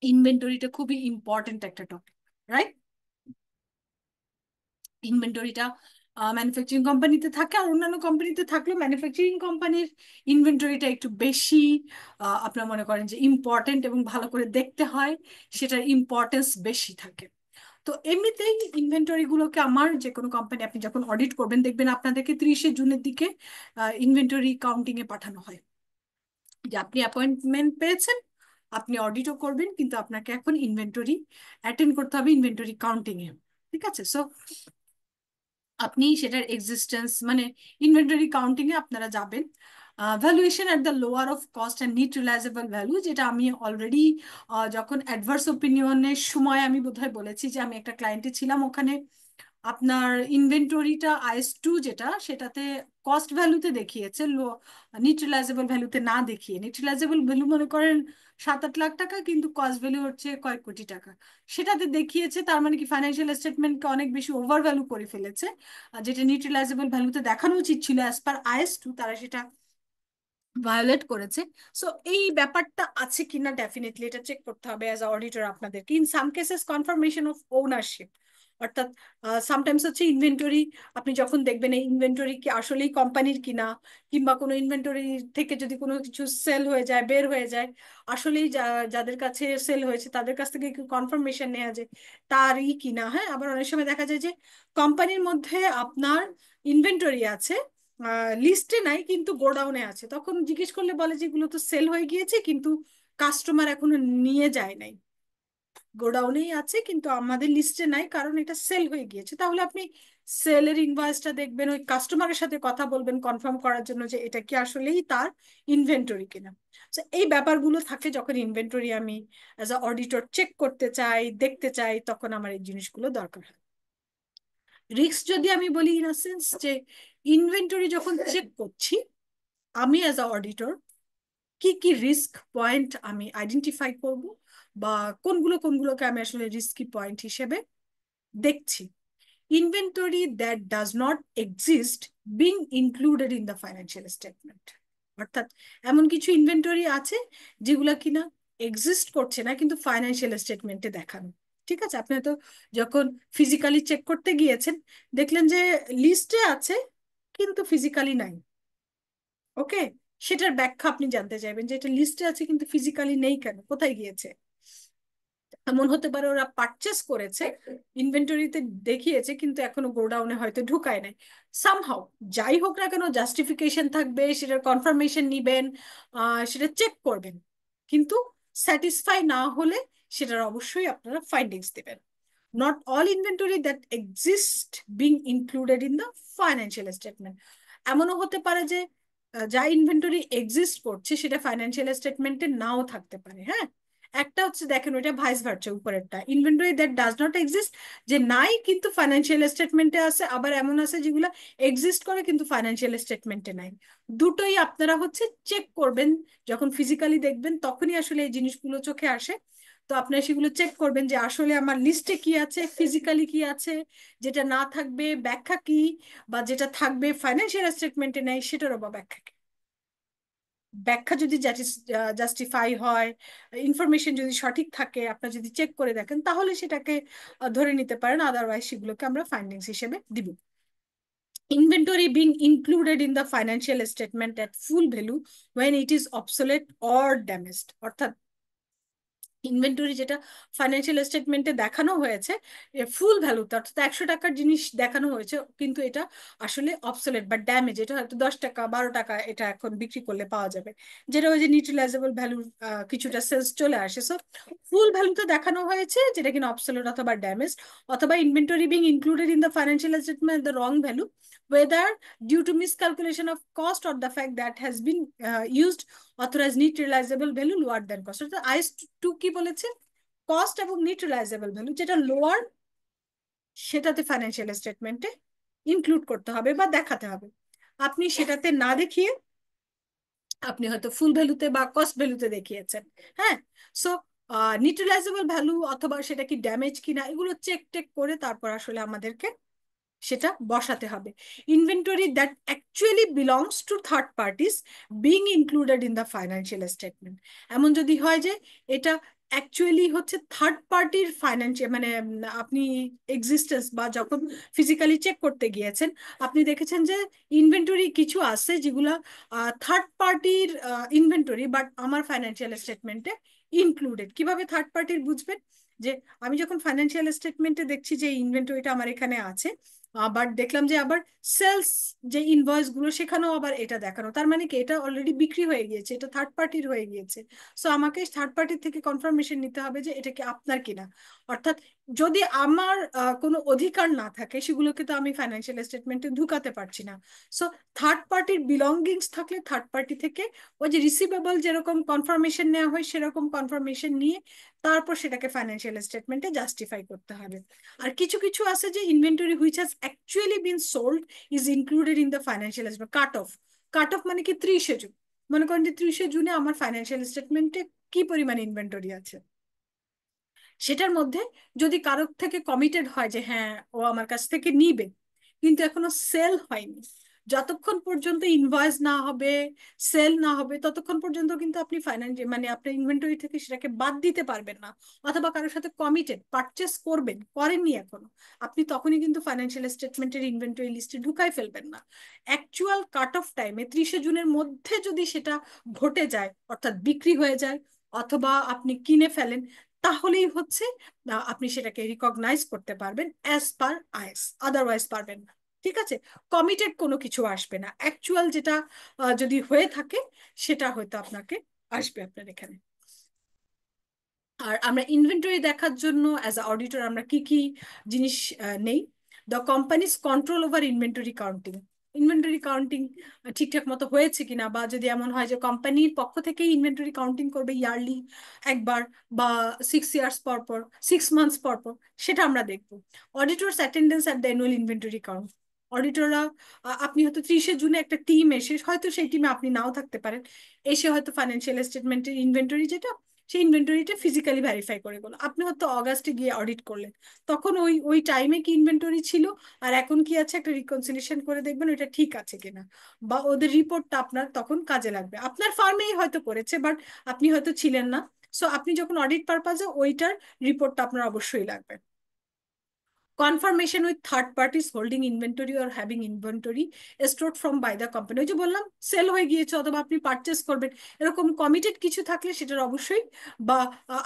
ইনভেন্টরিটা খুবই ইম্পর্টেন্ট একটা টপিক, রাইট? ইনভেন্টরিটা ম্যানুফ্যাকচারিং কোম্পানিতে থাকে, আর অন্যান্য কোম্পানিতে থাকলেও ম্যানুফ্যাকচারিং কোম্পানির ইনভেন্টরিটা একটু বেশি আপনার মনে করেন যে ইম্পর্টেন্ট এবং ভালো করে দেখতে হয়, সেটার ইম্পর্টেন্স বেশি থাকে। তো এমনিতেই ইনভেন্টরি গুলোকে, আমার যে কোনো কোম্পানি আপনি যখন অডিট করবেন দেখবেন আপনাদেরকে 30শে জুনের দিকে ইনভেন্টরি কাউন্টিং এ পাঠানো হয়, যে আপনি অ্যাপয়েন্টমেন্ট পেয়েছেন, আপনি অডিটও করবেন, কিন্তু আপনাকে এখন ইনভেন্টরি অ্যাটেন্ড করতে হবে, ইনভেন্টরি কাউন্টিং এ। ঠিক আছে? সো আপনি সেটার এক্সিস্টেন্স মানে ইনভেন্টরি কাউন্টিং এ আপনারা যাবেন। Valuation at the lower of cost and net realisable value, যেটা আমি অলরেডি যখন অ্যাডভার্স ওপিনিয়নের সময় আমি বোধহয় বলেছি যে আমি একটা ক্লায়েন্টে ছিলাম, ওখানে আপনার ইনভেন্টরিটা IS2 যেটা, সেটাতে কস্ট ভ্যালুতে দেখিয়েছে, নিট রিলাইজেবল ভ্যালুতে না দেখিয়ে। নিট রিলাইজেবল ভ্যালু মনে করেন 7-8 লাখ টাকা, কিন্তু কস্ট ভ্যালু হচ্ছে কয়েক কোটি টাকা, সেটাতে দেখিয়েছে। তার মানে কি ফাইন্যান্সিয়াল স্টেটমেন্টকে অনেক বেশি ওভার ভ্যালু করে ফেলেছে, আর যেটা নিট রিলাইজেবল ভ্যালুতে দেখানো উচিত ছিল অ্যাজ পার IS2, তারা সেটা ভায়োলেট করেছে। সো এই ব্যাপারটা আছে কিনা ডেফিনেটলি এটা চেক করতে হবে অ্যাজ আ অডিটর আপনাদেরকে। In some cases confirmation of ownership, অর্থাৎ সামটাইমস হচ্ছে ইনভেন্টরি, আপনি যখন দেখবেন এই ইনভেন্টরি কি আসলেই কোম্পানির কিনা, কিংবা কোনো ইনভেন্টরি থেকে যদি কোনো কিছু সেল হয়ে যায়, বের হয়ে যায়, আসলেই যাদের কাছে সেল হয়েছে তাদের কাছ থেকে কি কনফার্মেশন নেওয়া যায় তারই কিনা। হ্যাঁ, আবার অনেক সময় দেখা যায় যে কোম্পানির মধ্যে আপনার ইনভেন্টরি আছে, লিস্টে নাই কিন্তু গোডাউনে আছে, তখন জিজ্ঞেস করলে বলে যে এগুলো তো সেল হয়ে গিয়েছে, কিন্তু কাস্টমার এখনো নিয়ে যায় নাই, গোডাউনেই আছে কিন্তু আমাদের লিস্টে নাই কারণ এটা সেল হয়ে গিয়েছে। তাহলে আপনি সেলের ইনভয়েসটা দেখবেন, ওই কাস্টমারের সাথে কথা বলবেন কনফার্ম করার জন্য যে এটা কি আসলেই তার ইনভেন্টরি কিনা। তো এই ব্যাপারগুলো থাকে যখন ইনভেন্টরি আমি অ্যাজ আ অডিটর চেক করতে চাই, দেখতে চাই, তখন আমার এই জিনিসগুলো দরকার হয়। রিস্ক যদি আমি বলি, ইন সেন্স যে ইনভেন্টরি যখন চেক করছি আমি অ্যাজ আ অডিটর কি কি রিস্ক পয়েন্ট আমি আইডেন্টিফাই করব, বা কোনগুলো কোনগুলোকে আমি আসলে রিস্কি পয়েন্ট হিসেবে দেখছি। Inventory that does not exist being included in the financial statement, অর্থাৎ এমন কিছু ইনভেন্টরি আছে যেগুলা কিনা এক্সিস্ট করছে না কিন্তু ফাইন্যান্সিয়াল স্টেটমেন্টে দেখানো। ঠিক আছে? আপনি তো যখন ফিজিক্যালি চেক করতে গিয়েছেন, দেখলেন যে লিস্টে আছে কিন্তু ফিজিক্যালি নাই, ওকে, সেটার ব্যাখ্যা আপনি জানতে চাইবেন যে এটা লিস্টে আছে কিন্তু ফিজিক্যালি নেই কেন, কোথায় গিয়েছে। এমন হতে পারে ওরা পারচেস করেছে, ইনভেন্টরিতে দেখিয়েছে কিন্তু এখনো গোডাউনে হয়তো ঢুকায় নাই, সামহাউ। যাই হোক না কেন, জাস্টিফিকেশন থাকবে, সেটার কনফার্মেশন নিবেন, সেটা চেক করবেন, কিন্তু স্যাটিসফাই না হলে সেটার অবশ্যই আপনারা ফাইন্ডিংস দেবেন। Not all inventory that exist being included in the financial statement. এমনও হতে পারে যে যা ইনভেন্টরি এক্সিস্ট করছে সেটা ফাইন্যান্সিয়াল স্টেটমেন্টে নাও থাকতে পারে। হ্যাঁ, একটা হচ্ছে দেখেন ওইটা ভাইস ভার্সা, উপরেরটা inventory that does not exist, যে নাই কিন্তু ফাইন্যান্সিয়াল স্টেটমেন্টে আছে, আবার এমন আছে যেগুলো এক্সিস্ট করে কিন্তু ফাইন্যান্সিয়াল স্টেটমেন্টে নাই। দুটোই আপনারা হচ্ছে চেক করবেন, যখন ফিজিক্যালি দেখবেন তখনই আসলে এই জিনিসগুলো চোখে আসে। তো আপনারা সেগুলো চেক করবেন যে আসলে আমার লিস্টে কি আছে, ফিজিক্যালি কি আছে, যেটা না থাকবে ব্যাখ্যা কি, বা যেটা থাকবে ফাইন্যান্সিয়াল স্টেটমেন্টে নেই সেটারও বা ব্যাখ্যা কি। ব্যাখ্যা যদি জাস্টিফাই হয়, ইনফরমেশন যদি সঠিক থাকে, আপনার যদি চেক করে দেখেন, তাহলে সেটাকে ধরে নিতে পারেন, আদারওয়াইজ সেগুলোকে আমরা ফাইন্ডিংস হিসেবে দিব। Inventory being included in the financial statement at full value when it is obsolete or damaged. অর্থাৎ ইনভেন্টরি যেটা ফাইন্যান্সিয়াল স্টেটমেন্টে দেখানো হয়েছে ফুল ভ্যালুতে, অর্থাৎ 100 টাকার জিনিস দেখানো হয়েছে, কিন্তু এটা আসলে অবসোলেট বা ড্যামেজ, এটা হয়তো 10 টাকা 12 টাকা এটা এখন বিক্রি করলে পাওয়া যাবে, যেটা ওই যে নিউট্রিলাইজেবল ভ্যালুর কিছুটা সেলস চলে আসে। সো ফুল ভ্যালুতে দেখানো হয়েছে যেটা কিনা অবসোলেট অথবা ড্যামেজ, অথবা inventory being included in the financial statement the wrong value, whether due to miscalculation of cost or the fact that has been used authorise net realisable value lower than cost. অর্থাৎ IAS two কি বলেছে, cost এবং net realisable value যেটা lower সেটাতে financial স্টেটমেন্টে include করতে হবে বা দেখাতে হবে। আপনি সেটাতে না দেখিয়ে আপনি হয়তো ফুল ভ্যালুতে বা কস্ট ভ্যালুতে দেখিয়েছেন। হ্যাঁ, সো নিউট্রালাইজেবল ভ্যালু অথবা সেটা কি ড্যামেজ কিনা এগুলো চেক টেক করে তারপর আসলে আমাদেরকে সেটা বসাতে হবে। Inventory that actually belongs to third parties being included in the financial statement. এমন যদি হয় যে এটা অ্যাকচুয়ালি হচ্ছে থার্ড পার্টির ফাইন্যান্সিয়াল, মানে আপনি এক্সিস্টেন্স বা যখন ফিজিক্যালি চেক করতে গিয়েছেন আপনি দেখেছেন যে ইনভেন্টরি কিছু আছে যেগুলা থার্ড পার্টির ইনভেন্টরি, বাট আমার ফাইন্যান্সিয়াল স্টেটমেন্টে ইনক্লুডেড। কিভাবে থার্ড পার্টির বুঝবেন, যে আমি যখন ফাইন্যান্সিয়াল স্টেটমেন্টে দেখছি যে ইনভেন্টরিটা আমার এখানে আছে, আবার দেখলাম যে আবার সেলস যে ইনভয়েস গুলো সেখানেও আবার এটা দেখানো, তার মানে কি এটা অলরেডি বিক্রি হয়ে গিয়েছে, এটা থার্ড পার্টির হয়ে গিয়েছে। সো আমাকে থার্ড পার্টির থেকে কনফার্মেশন নিতে হবে যে এটা কি আপনার কিনা। অর্থাৎ যদি আমার কোনো অধিকার না থাকে সেগুলোকে তো আমি ফাইন্যান্সিয়াল স্টেটমেন্টে ঢুকাতে পারছি না। সো থার্ড পার্টির বিলঙ্গিংস থাকলে থার্ড পার্টি থেকে ওই যে রিসিভেবল যেরকম কনফার্মেশন নেওয়া হয় সেরকম কনফার্মেশন নিয়ে তারপর সেটাকে ফাইন্যান্সিয়াল স্টেটমেন্টে জাস্টিফাই করতে হবে। আর কিছু কিছু আছে যে inventory which has actually been sold is included in the financial statement. Cut off, cut off মানে কি 30শে জুন, মনে করেন যে 30শে জুনে আমার ফাইন্যান্সিয়াল স্টেটমেন্টে কি পরিমাণ ইনভেন্টরি আছে, সেটার মধ্যে যদি কারোর থেকে কমিটেড হয় যে হ্যাঁ ও আমার কাছ থেকে নিবে, কিন্তু এখনো সেল হয়নি, যতক্ষণ পর্যন্ত ইনভয়েস না হবে, সেল না হবে, ততক্ষণ পর্যন্ত কিন্তু আপনি ফাইন্যান্সিয়াল মানে আপনার ইনভেন্টরি থেকে সেটাকে বাদ দিতে পারবেন না। অথবা কারোর সাথে কমিটেড পারচেস করবেন, করেননি এখনো, আপনি তখনই কিন্তু ফাইন্যান্সিয়াল স্টেটমেন্টের ইনভেন্টরি লিস্টে ঢুকাই ফেলবেন না। অ্যাকচুয়াল কাট অফ টাইমে 30শে জুনের মধ্যে যদি সেটা ঘটে যায়, অর্থাৎ বিক্রি হয়ে যায় অথবা আপনি কিনে ফেলেন, তাহলেই হচ্ছে আপনি সেটাকে রিকগনাইজ করতে পারবেন অ্যাজ পার আইএস, আদারওয়াইজ পারবেন না। ঠিক আছে, কমিটেড কোনো কিছু আসবে না, অ্যাকচুয়াল যেটা যদি হয়ে থাকে সেটা হয়তো আপনাকে আসবে আপনার এখানে। আর আমরা ইনভেন্টরি দেখার জন্য অ্যাজ আ অডিটর আমরা কি কি জিনিস নেই, the companies control over inventory counting. Inventory counting ঠিকঠাক মতো হয়েছে কিনা, বা যদি এমন হয় যে কোম্পানির পক্ষ থেকে ইনভেন্টরি কাউন্টিং করবে ইয়ারলি একবার বা 6 ইয়ার্স পর পর, 6 মান্থস পর পর, সেটা আমরা দেখবো। Auditors attendance at the annual inventory count. অডিটররা, আপনি হয়তো 30শে জুনে একটা টিম এসে, হয়তো সেই টিমে আপনি নাও থাকতে পারেন, এসে হয়তো ফাইন্যান্সিয়াল স্টেটমেন্টের ইনভেন্টরি যেটা সেই ইনভেন্টরিটা ফিজিক্যালি ভেরিফাই করে গেলো, আপনি হয়তো অগাস্টে গিয়ে অডিট করলেন, তখন ওই ওই টাইমে কি ইনভেন্টরি ছিল আর এখন কি আছে একটা রিকনসিলিয়েশন করে দেখবেন ওইটা ঠিক আছে কিনা, বা ওদের রিপোর্টটা আপনার তখন কাজে লাগবে। আপনার ফার্মেই হয়তো করেছে বাট আপনি হয়তো ছিলেন না, সো আপনি যখন অডিট পারপাজে ওইটার রিপোর্টটা আপনার অবশ্যই লাগবে। Confirmation with third parties holding inventory or having inventory stored from by the company. ওই যে বললাম সেল হয়ে গিয়েছে অথবা আপনি পারচেস করবেন, এরকম কমিটেড কিছু থাকলে সেটার অবশ্যই, বা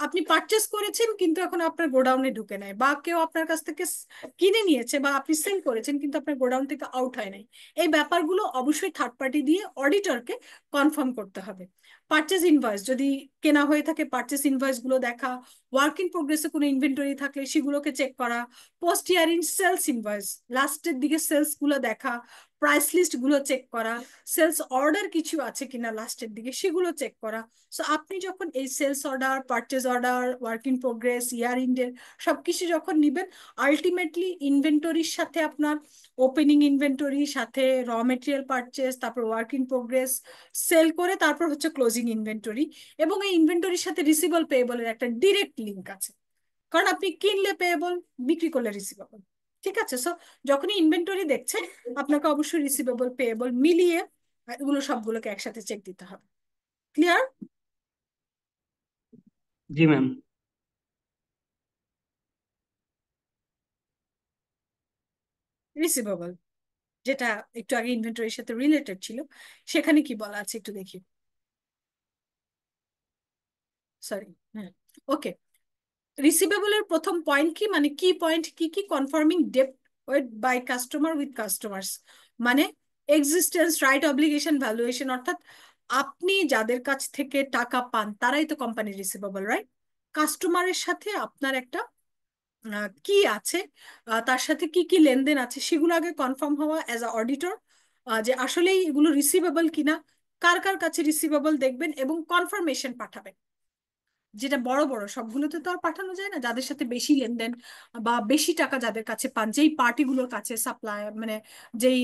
আপনি পারচেস করেছেন কিন্তু এখন আপনার গোডাউনে ঢুকে নাই, বা কেউ আপনার কাছ থেকে কিনে নিয়েছে, বা আপনি সেল করেছেন কিন্তু আপনার গোডাউন থেকে আউট হয় নাই, এই ব্যাপারগুলো অবশ্যই থার্ড পার্টি দিয়ে অডিটরকে কনফার্ম করতে হবে। পারচেস ইনভয়েস যদি কেনা হয়ে থাকে, পারচেস ইনভয়েস গুলো দেখা, ওয়ার্ক ইন প্রোগ্রেসে কোনো ইনভেন্টরি থাকলে সেগুলোকে চেক করা, পোস্ট ইয়ারিং সেলস ইনভয়েস লাস্টের দিকে সেলস গুলো দেখা, প্রাইস লিস্ট গুলো চেক করা, সেলস অর্ডার কিছু আছে কিনা লাস্টের দিকে সেগুলো চেক করা। সো আপনি যখন এই sales order, purchase order, work in progress, year ইন্ডের সবকিছু যখন নিবেন, আলটিমেটলি ইনভেন্টরির সাথে আপনার ওপেনিং ইনভেন্টরি সাথে র মেটেরিয়াল পারচেস, তারপর ওয়ার্ক ইন প্রোগ্রেস, সেল করে তারপর হচ্ছে ক্লোজিং ইনভেন্টরি, এবং এই ইনভেন্টরির সাথে রিসিভেবল পেয়েবলের একটা ডিরেক্ট লিঙ্ক আছে, কারণ আপনি কিনলে পেয়েবল, বিক্রি করলে রিসিভেবল। ঠিক আছে, সো যখনই ইনভেন্টরি দেখছেন আপনাকে অবশ্যই রিসিভেবল পেয়েবল মিলিয়ে এগুলো সবগুলোকে একসাথে চেক দিতে হবে। ক্লিয়ার? জি ম্যাম। রিসিভেবল যেটা একটু আগে ইনভেন্টরির সাথে রিলেটেড ছিল, সেখানে কি বলা আছে একটু দেখি। সরি, হ্যাঁ, ওকে। রিসিভেবলের প্রথম পয়েন্ট কি, মানে কি পয়েন্ট কি কি, কনফার্মিং ডেপ্ট owed by customer with customers, মানে এক্সিস্টেন্স, রাইট, অব্লিগেশন, ভ্যালুয়েশন, অর্থাৎ আপনি যাদের কাছ থেকে টাকা পান তারাই তো কোম্পানির রিসিভেবল, রাইট? কাস্টমারের সাথে আপনার একটা কি আছে, তার সাথে কি কি লেনদেন আছে, সেগুলো আগে কনফার্ম হওয়া অ্যাজ আ অডিটর, যে আসলেই এগুলো রিসিভেবল কিনা, কার কার কাছে রিসিভেবল দেখবেন এবং কনফার্মেশন পাঠাবেন। যেটা বড় বড় সবগুলোতে তো আর পাঠানো যায় না, যাদের সাথে বেশি লেনদেন বা বেশি টাকা যাদের কাছে পান, যেই পার্টিগুলোর কাছে সাপ্লাই, মানে যেই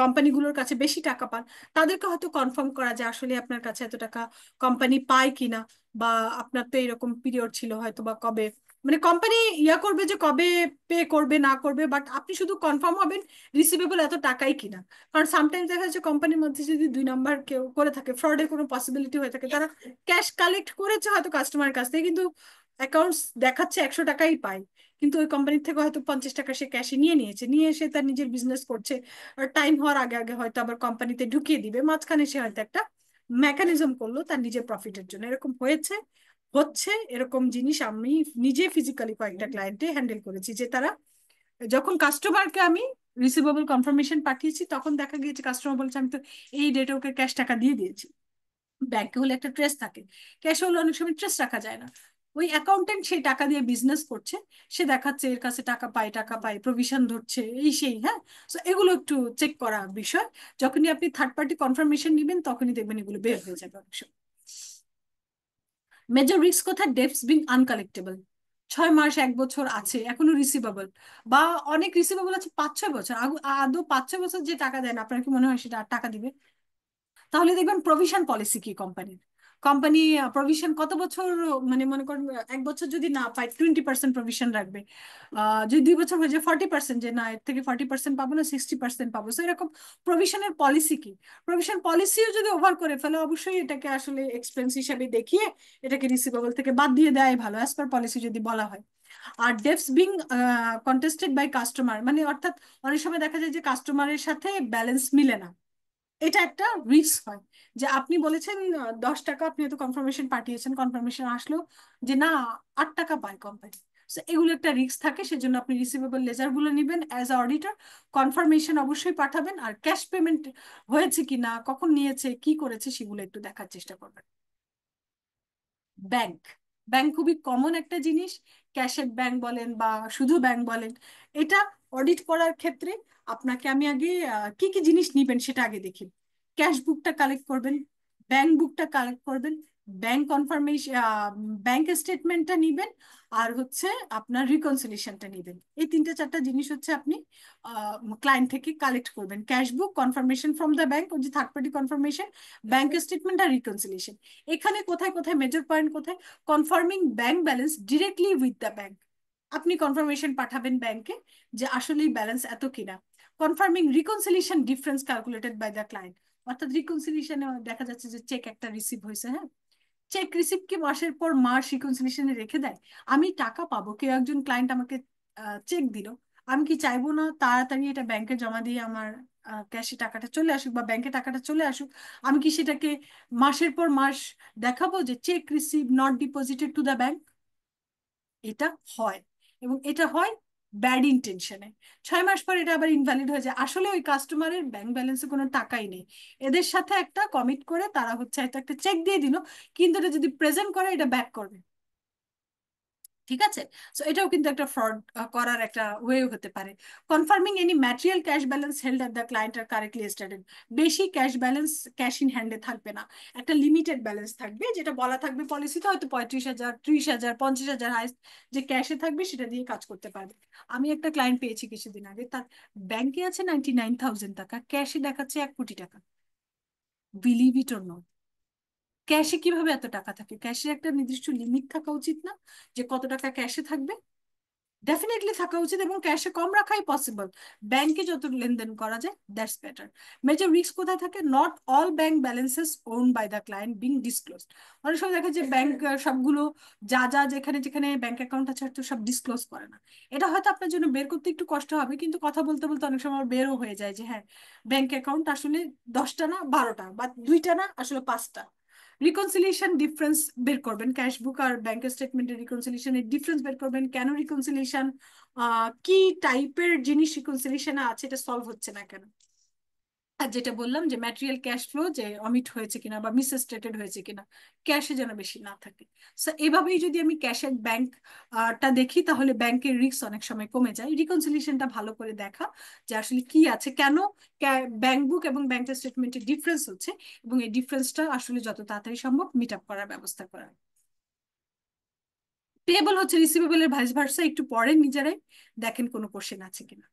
কোম্পানিগুলোর কাছে বেশি টাকা পান, তাদেরকে হয়তো কনফার্ম করা যে আসলে আপনার কাছে এত টাকা কোম্পানি পায় কিনা, বা আপনার তো এরকম পিরিয়ড ছিল হয়তো বা কবে, মানে কোম্পানি ইয়া করবে যে কবে পে করবে না করবে, বাট আপনি শুধু কনফার্ম হবেন রিসিভেবল এত টাকাই কিনা। কারণ সামটাইমস দেখা যাচ্ছে কোম্পানির মধ্যে যদি দুই নাম্বার কেউ করে থাকে, ফ্রডের কোনো পসিবিলিটি হয়ে থাকে, তারা ক্যাশ কালেক্ট করেছে হয়তো কাস্টমারের কাছ থেকে, কিন্তু অ্যাকাউন্টস দেখাচ্ছে 100 টাকাই পায়, কিন্তু ওই কোম্পানির থেকে হয়তো 50 টাকা সে ক্যাশে নিয়ে নিয়েছে, নিয়ে এসে তার নিজের বিজনেস করছে, আর টাইম হওয়ার আগে আগে হয়তো আবার কোম্পানিতে ঢুকিয়ে দিবে, মাঝখানে সে হয়তো একটা মেকানিজম করলো তার নিজের প্রফিটের জন্য। এরকম হয়েছে, হচ্ছে, এরকম জিনিস আমি নিজে ফিজিক্যালি কয়েকটা ক্লায়েন্টে হ্যান্ডেল করেছি, যে তারা যখন কাস্টমারকে আমি রিসিভেবল কনফার্মেশন পাঠিয়েছি, তখন দেখা গিয়েছে কাস্টমার বলছে আমি তো এই ডেটে ওকে ক্যাশ টাকা দিয়ে দিয়েছি। ব্যাংকে হলে একটা ট্রেস থাকে, ক্যাশে হলে অনেক সময় ট্রেস রাখা যায় না। ওই অ্যাকাউন্টেন্ট সেই টাকা দিয়ে বিজনেস করছে, সে দেখাচ্ছে এর কাছে টাকা পায়, প্রভিশন ধরছে, এই সেই, হ্যাঁ। তো এগুলো একটু চেক করা বিষয়। যখনই আপনি থার্ড পার্টি কনফার্মেশন নেবেন তখনই দেখবেন এগুলো বের হয়ে যাবে অনেক সময়। মেজর রিস্ক কোথায়, ডেপস বিং আনকালেক্টেবল, 6 মাস 1 বছর আছে এখনো রিসিভেবল, বা অনেক রিসিভেবল আছে 5-6 বছর, আদৌ 5-6 বছর যে টাকা দেন, আপনার কি মনে হয় সেটা আর টাকা দিবে? তাহলে দেখবেন প্রভিশন পলিসি কি কোম্পানির, কোম্পানি প্রভিশন কত বছর, মানে মনে করেন 1 বছর যদি না পায় 20% প্রভিশন রাখবে, যদি 2 বছর হয়ে যায় 40%, যে না এর থেকে 40% পাবো না 60% পাবো, তো এরকম প্রভিশনের পলিসি কি। প্রভিশন পলিসিও যদি ওভার করে ফেলে, অবশ্যই এটাকে আসলে এক্সপেন্স হিসাবে দেখিয়ে এটাকে রিসিভেবল থেকে বাদ দিয়ে দেয় ভালো, অ্যাজ পার পলিসি যদি বলা হয়। আর debts being contested by customer, মানে অর্থাৎ অনেক সময় দেখা যায় যে কাস্টমারের সাথে ব্যালেন্স মিলে না, এটা একটা রিস্ক হয়, যে আপনি বলেছেন 10 টাকা, আপনি হয়তো কনফার্মেশন পাঠিয়েছেন, কনফার্মেশন আসলো যে না 8 টাকা পায় কোম্পানি। এগুলো একটা রিস্ক থাকে, সেজন্য আপনি রিসিভেবল লেজার গুলো নিবেন অ্যাজ আ অডিটর, কনফার্মেশন অবশ্যই পাঠাবেন, আর ক্যাশ পেমেন্ট হয়েছে কিনা, কখন নিয়েছে, কি করেছে, সেগুলো একটু দেখার চেষ্টা করবেন। ব্যাংক, ব্যাংক খুবই কমন একটা জিনিস, ক্যাশের ব্যাংক বলেন বা শুধু ব্যাংক বলেন, এটা অডিট করার ক্ষেত্রে আপনাকে আমি আগে কি কি জিনিস নিবেন সেটা আগে দেখি। ক্যাশ বুকটা কালেক্ট করবেন, ব্যাংক বুকটা কালেক্ট করবেন, ব্যাংক কনফার্মেশন, ব্যাংক স্টেটমেন্টটা নিবেন, আর হচ্ছে আপনার রিকনসিলিয়েশনটা নিবেন। এই 3-4টা জিনিস হচ্ছে আপনি ক্লায়েন্ট থেকে কালেক্ট করবেন, cash book, confirmation from the bank, ওই যে third party confirmation, bank statement আর রিকনসিলিয়েশন। এখানে কোথায় কোথায় মেজর পয়েন্ট কোথায়, confirming bank balance directly with the bank, আপনি কনফার্মেশন পাঠাবেন ব্যাংকে যে আসলেই ব্যালেন্স এত কিনা। Confirming reconciliation difference calculated by the client, অর্থাৎ রিকনসিলিয়েশনে দেখা যাচ্ছে যে চেক একটা রিসিভ হয়েছে, হ্যাঁ, চেক রিসিভ কি মাসের পর মাস রিকনসিলিয়েশনে রেখে দেয়? আমি টাকা পাবো, কেউ একজন ক্লায়েন্ট আমাকে চেক দিল, আমি কি চাইবো না তাড়াতাড়ি এটা ব্যাংকে জমা দিয়ে আমার ক্যাশে টাকাটা চলে আসুক বা ব্যাংকে টাকাটা চলে আসুক? আমি কি সেটাকে মাসের পর মাস দেখাবো যে check receive not deposited to the bank? এটা হয়, এবং এটা হয় ব্যাড ইন্টেনশনে। 6 মাস পর এটা আবার ইনভ্যালিড হয়ে যায়, আসলে ওই কাস্টমারের ব্যাংক ব্যালেন্সে কোনো টাকাই নেই, এদের সাথে একটা কমিট করে তারা হচ্ছে এটা একটা চেক দিয়ে দিল, কিন্তু এটা যদি প্রেজেন্ট করে এটা ব্যাক করবে। ঠিক আছে, সো এটাও কিন্তু একটা ফ্রড করার একটা ওয়ে হতে পারে। Confirming any material cash balance held at the client are correctly stated, বেশি ক্যাশ ব্যালেন্স ক্যাশ ইন হ্যান্ডে থাকবে না, একটা লিমিটেড ব্যালেন্স থাকবে, যেটা বলা থাকবে পলিসিতে, হয়তো 35,000, 30,000, 50,000 হাইস্ট যে ক্যাশে থাকবে সেটা দিয়ে কাজ করতে পারবে। আমি একটা ক্লায়েন্ট পেয়েছি কিছুদিন আগে, তার ব্যাংকে আছে 99,000 টাকা, ক্যাশে দেখাচ্ছে 1 কোটি টাকা। বিলিভ ইট অর নট, ক্যাশে কিভাবে এত টাকা থাকে? ক্যাশে একটা নির্দিষ্ট লিমিট থাকা উচিত না, যে কত টাকা ক্যাশে থাকবে? ডেফিনেটলি থাকা উচিত, এবং ক্যাশে কম রাখাই পসিবল। ব্যাংকে যত লেনদেন করা যায় দ্যাটস বেটার। মেজর রিস্ক কোথায় থাকে? Not all bank balances own by the client being disclosed. অনেক সময় দেখা যায় ব্যাংক সবগুলো যা যা যেখানে যেখানে ব্যাংক অ্যাকাউন্ট আছে হয়তো সব ডিসক্লোজ করে না। এটা হয়তো আপনার জন্য বের করতে একটু কষ্ট হবে, কিন্তু কথা বলতে বলতে অনেক সময় বেরও হয়ে যায় যে হ্যাঁ, ব্যাংক অ্যাকাউন্ট আসলে 10টা না 12টা, বা 2টা না আসলে 5টা। রিকনসিলিয়েশন ডিফারেন্স বের করবেন, ক্যাশ বুক আর ব্যাংকের স্টেটমেন্টের রিকনসিলিয়েশনের ডিফারেন্স বের করবেন, কেন রিকনসিলিয়েশন, কি টাইপের জিনিস রিকনসিলিয়েশনে আছে, এটা সলভ হচ্ছে না কেন। আর যেটা বললাম যে ম্যাটেরিয়াল ক্যাশ ফ্লো যে অমিট হয়েছে কিনা বা মিসস্টেটেড হয়েছে কিনা, ক্যাশে যেন বেশি না থাকে। সো এভাবেই যদি আমি ক্যাশের ব্যাংক টা দেখি, তাহলে ব্যাংকের রিস্ক অনেক সময় কমে যায়। রিকনসিলিয়েশনটা ভালো করে দেখা যে আসলে কি আছে, কেন ব্যাংক বুক এবং ব্যাংক স্টেটমেন্টের ডিফারেন্স হচ্ছে, এবং এই ডিফারেন্সটা আসলে যত তাড়াতাড়ি সম্ভব মিট আপ করার ব্যবস্থা করা। পেয়েবল হচ্ছে রিসিভেবলের ভাইস ভার্সা, একটু পড়েন নিজেরাই, দেখেন কোনো কোশ্চেন আছে কিনা।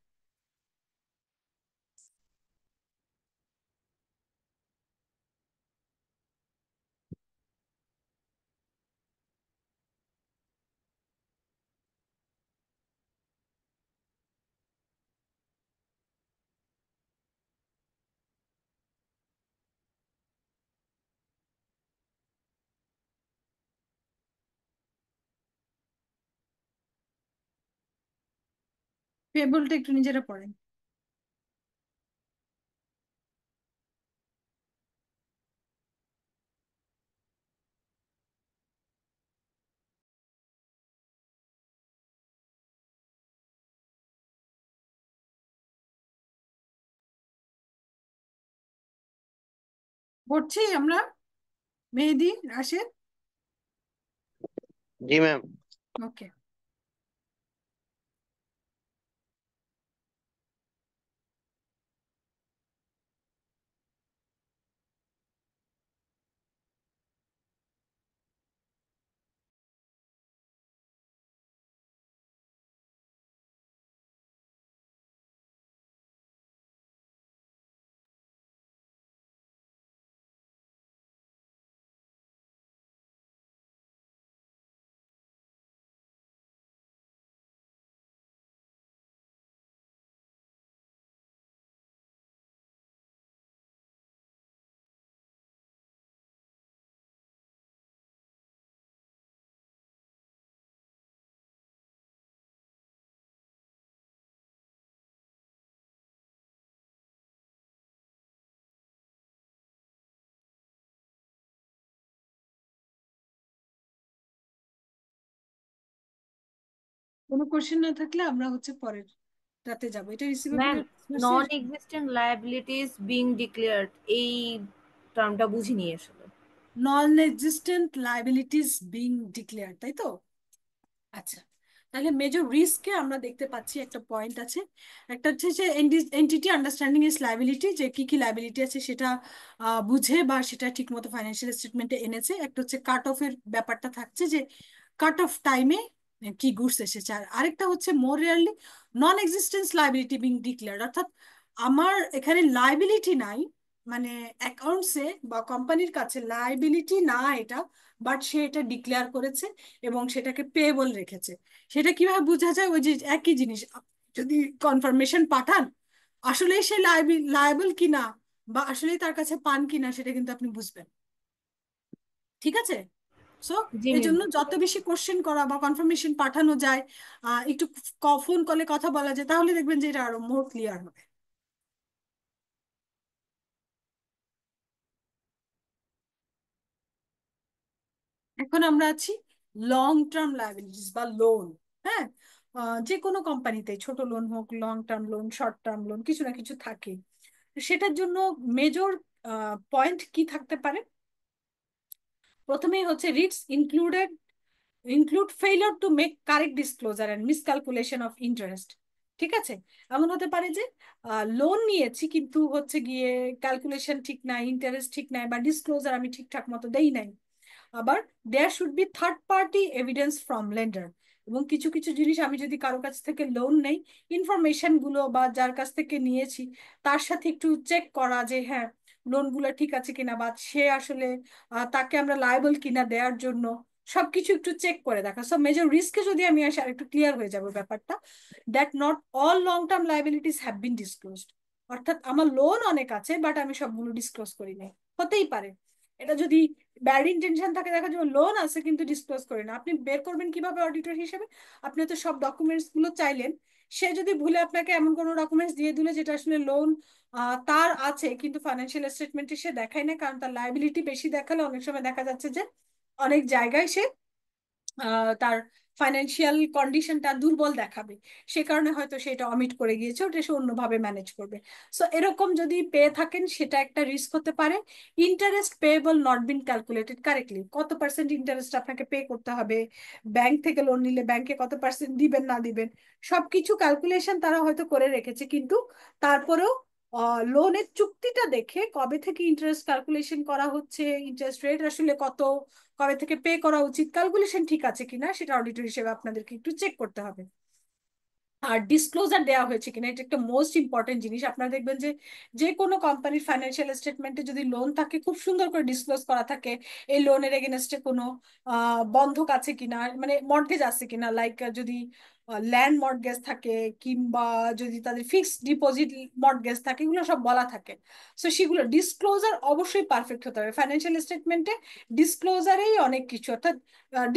পেয়েবলটা একটু নিজেরা পড়েন। পড়ছি আমরা। মেহেদি, রাশেদ। जी मैम। ওকে। কোনো কোশ্চেন না থাকলে আমরা হচ্ছে পরের রাতে যাবো। এটা ম্যাম, রিসিভেবলের non existent liabilities being declared, এই টার্মটা বুঝিনি আসলে। Non existent liabilities being declare, তাই তো? আচ্ছা, তাহলে মেজর রিস্কে আমরা দেখতে পাচ্ছি একটা পয়েন্ট আছে। একটা হচ্ছে যে এন্টিটি আন্ডারস্ট্যান্ডিং ইজ লায়াবিলিটি, যে কি কি লায়াবিলিটি আছে সেটা বুঝে বা সেটা ঠিক মতো ফাইন্যান্সিয়াল স্টেটমেন্টে এনেছে। একটা হচ্ছে কাট অফ এর ব্যাপারটা থাকছে, যে কাট অফ টাইমে কি গুডস এসেছে। আর আরেকটা হচ্ছে more rarely non existence liability being declared, অর্থাৎ আমার এখানে লায়াবিলিটি নাই, মানে অ্যাকাউন্টসে বা কোম্পানির কাছে লায়াবিলিটি না এটা, বাট সে এটা ডিক্লেয়ার করেছে এবং সেটাকে পেয়েবল রেখেছে। সেটা কিভাবে বোঝা যায়? ওই যে একই জিনিস, যদি কনফার্মেশন পাঠান আসলে সে লায়েবল কিনা বা আসলে তার কাছে পান কিনা, সেটা কিন্তু আপনি বুঝবেন। ঠিক আছে? সো জি এই ম্যাম। জন্য যত বেশি কোশ্চেন করা বা কনফার্মেশন পাঠানো যায়, একটু ফোন কলে কথা বলা যায়, তাহলে দেখবেন যে এটা আরো মোর ক্লিয়ার হবে। এখন আমরা আছি লং টার্ম লায়াবিলিটিস বা লোন। হ্যাঁ, যে কোনো কোম্পানিতে ছোট লোন হোক, long term loan, short term loan, কিছু না কিছু থাকে। সেটার জন্য মেজর পয়েন্ট কি থাকতে পারে? প্রথমেই হচ্ছে risk include failure to make correct disclosure and miscalculation of interest. ঠিক আছে? এমন হতে পারে যে লোন নিয়েছি কিন্তু হচ্ছে গিয়ে ক্যালকুলেশন ঠিক নাই, ইন্টারেস্ট ঠিক নাই, বা ডিসক্লোজার আমি ঠিকঠাক মতো দেই নাই। আবার there should be third party evidence from lender, এবং কিছু কিছু জিনিস আমি যদি কারো কাছ থেকে লোন নেই, ইনফরমেশন গুলো বা যার কাছ থেকে নিয়েছি তার সাথে একটু চেক করা যে হ্যাঁ, লোন গুলো ঠিক আছে কিনা, বা সে আসলে তাকে আমরা লায়েবল কিনা দেওয়ার জন্য, সবকিছু একটু চেক করে দেখা। সো মেজর রিস্কে যদি আমি আসি আর একটু ক্লিয়ার হয়ে যাবো ব্যাপারটা, that not all long term liabilities have been disclosed. অর্থাৎ আমার লোন অনেক আছে বাট আমি সবগুলো ডিসক্লোজ করি নাই, হতেই পারে। এটা যদি ব্যাড ইন্টেনশন থাকে, দেখা যাবে লোন আছে কিন্তু ডিসক্লোজ করে না, আপনি বের করবেন কিভাবে অডিটর হিসেবে? আপনি তো সব ডকুমেন্টস গুলো চাইলেন, সে যদি ভুলে আপনাকে এমন কোনো ডকুমেন্টস দিয়ে দিলে যেটা আসলে লোন তার আছে কিন্তু ফাইন্যান্সিয়াল স্টেটমেন্টে সে দেখায় না, কারণ তার লাইবিলিটি বেশি দেখালে অনেক সময় দেখা যাচ্ছে যে অনেক জায়গায় সে তার ফাইন্যান্সিয়াল কন্ডিশনটা দুর্বল দেখাবে, সে কারণে হয়তো সেটা অমিট করে গিয়েছে, ওটা সে অন্যভাবে ম্যানেজ করবে। সো এরকম যদি পেয়ে থাকেন সেটা একটা রিস্ক হতে পারে। Interest payable not been calculated correctly, কত পার্সেন্ট ইন্টারেস্ট আপনাকে পে করতে হবে, ব্যাংক থেকে লোন নিলে ব্যাংকে কত পার্সেন্ট দিবেন না দিবেন, সবকিছু ক্যালকুলেশন তারা হয়তো করে রেখেছে, কিন্তু তারপরেও লোনের চুক্তিটা দেখে কবে থেকে ইন্টারেস্ট ক্যালকুলেশন করা হচ্ছে, ইন্টারেস্ট রেট আসলে কত, কবে থেকে পে করা উচিত, ক্যালকুলেশন ঠিক আছে কিনা সেটা অডিটর হিসেবে আপনাদেরকে একটু চেক করতে হবে। আর ডিসক্লোজার দেওয়া হয়েছে কিনা, এটা একটা মোস্ট ইম্পর্টেন্ট জিনিস। আপনারা দেখবেন যে যে কোনো কোম্পানির ফাইন্যান্সিয়াল স্টেটমেন্টে যদি লোন থাকে খুব সুন্দর করে ডিসক্লোজ করা থাকে এই লোনের এগেনস্টে কোনো বন্ধক আছে কিনা, মানে মর্টগেজ আছে কিনা, লাইক যদি ল্যান্ড মর্টগেজ থাকে কিংবা যদি তাদের ফিক্সড ডিপোজিট মর্টগেজ থাকে, এগুলো সব বলা থাকে। সো সেগুলো ডিসক্লোজার অবশ্যই পারফেক্ট হতে হবে। ফাইন্যান্সিয়াল স্টেটমেন্টে ডিসক্লোজারেই অনেক কিছু, অর্থাৎ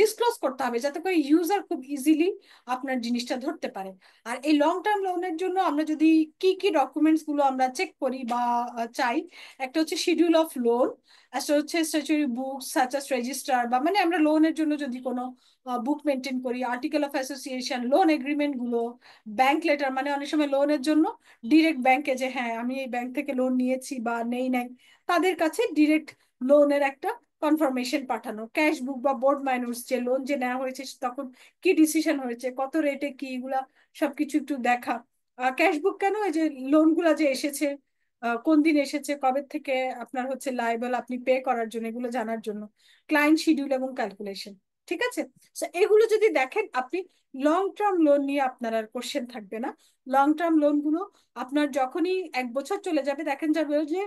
ডিসক্লোজ করতে হবে যাতে করে ইউজার খুব ইজিলি আপনার জিনিসটা ধরতে পারে। আর এই লং টার্ম লোনের জন্য আমরা যদি কি কি ডকুমেন্টস গুলো আমরা চেক করি বা চাই, একটা হচ্ছে শিডিউল অফ লোন, একটা হচ্ছে স্ট্যাচুরি বুক সাচ অ্যাজ রেজিস্টার, বা মানে আমরা লোনের জন্য যদি কোনো বুক মেনটেন করি, article of association, loan agreement গুলো, ব্যাংক লেটার, মানে অনেক সময় লোনের জন্য ডিরেক্ট ব্যাংকে যে হ্যাঁ আমি এই ব্যাংক থেকে লোন নিয়েছি বা নেই নাই, তাদের কাছে ডিরেক্ট লোনের একটা কনফার্মেশন পাঠানো, ক্যাশ বুক বা বোর্ড মাইনুস যে লোন যে নেওয়া হয়েছে তখন কি ডিসিশন হয়েছে, কত রেটে কি, এগুলা সবকিছু একটু দেখা। ক্যাশ বুক কেন, এই যে লোন গুলা যে এসেছে কোন দিন এসেছে, কবে থেকে আপনার হচ্ছে লাইবেল আপনি পে করার জন্য, এগুলো জানার জন্য। ক্লায়েন্ট শিডিউল এবং ক্যালকুলেশন, ঠিক আছে। এগুলো যদি দেখেন আপনি, লং টার্ম লোন নিয়ে আপনার আর কোশ্চেন থাকবে না। লং টার্ম লোন গুলো আপনার যখনই 1 বছর চলে যাবে দেখেন যাবে যে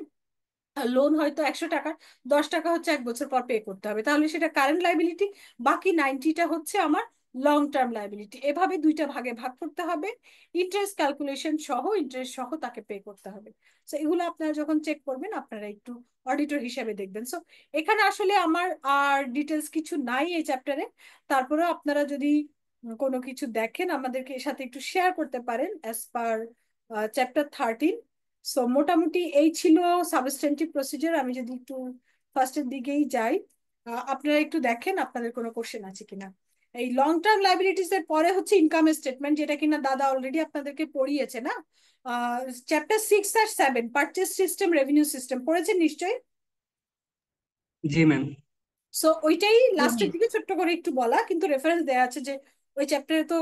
লোন হয়তো 100 টাকা, 10 টাকা হচ্ছে 1 বছর পর পে করতে হবে, তাহলে সেটা কারেন্ট লাইবিলিটি, বাকি 90টা হচ্ছে আমার লং টার্ম লাইবিলিটি। এভাবে দুইটা ভাগে ভাগ করতে হবে, ইন্টারেস্ট ক্যালকুলেশন সহ, ইন্টারেস্ট সহ তাকে পে করতে হবে। সো এগুলো আপনারা যখন চেক করবেন আপনারা একটু অডিটর হিসেবে দেখবেন। সো এখানে আসলে আমার আর ডিটেলস কিছু নাই এই চ্যাপ্টারে, তারপরেও আপনারা যদি কোনো কিছু দেখেন আমাদেরকে এর সাথে একটু শেয়ার করতে পারেন অ্যাজ পার চ্যাপ্টার 13। সো মোটামুটি এই ছিল সাবস্টেন্টিভ প্রসিজার। আমি যদি একটু ফার্স্টের দিকেই যাই, আপনারা একটু দেখেন আপনাদের কোনো কোশ্চেন আছে কিনা। এই লং টার্ম লাইবিলিটিস এর পরে হচ্ছে ইনকাম স্টেটমেন্ট, যেটা কিনা দাদা অলরেডি আপনাদেরকে পড়িয়েছে না, চ্যাপ্টার 6 আর 7 পারচেজ সিস্টেম, রেভিনিউ সিস্টেম পড়েছেন নিশ্চয়ই। জি ম্যাম। সো ওইটাই লাস্টের দিকে ছোট্ট করে একটু বলা, কিন্তু রেফারেন্স দেওয়া আছে যে ওই চ্যাপ্টারে তো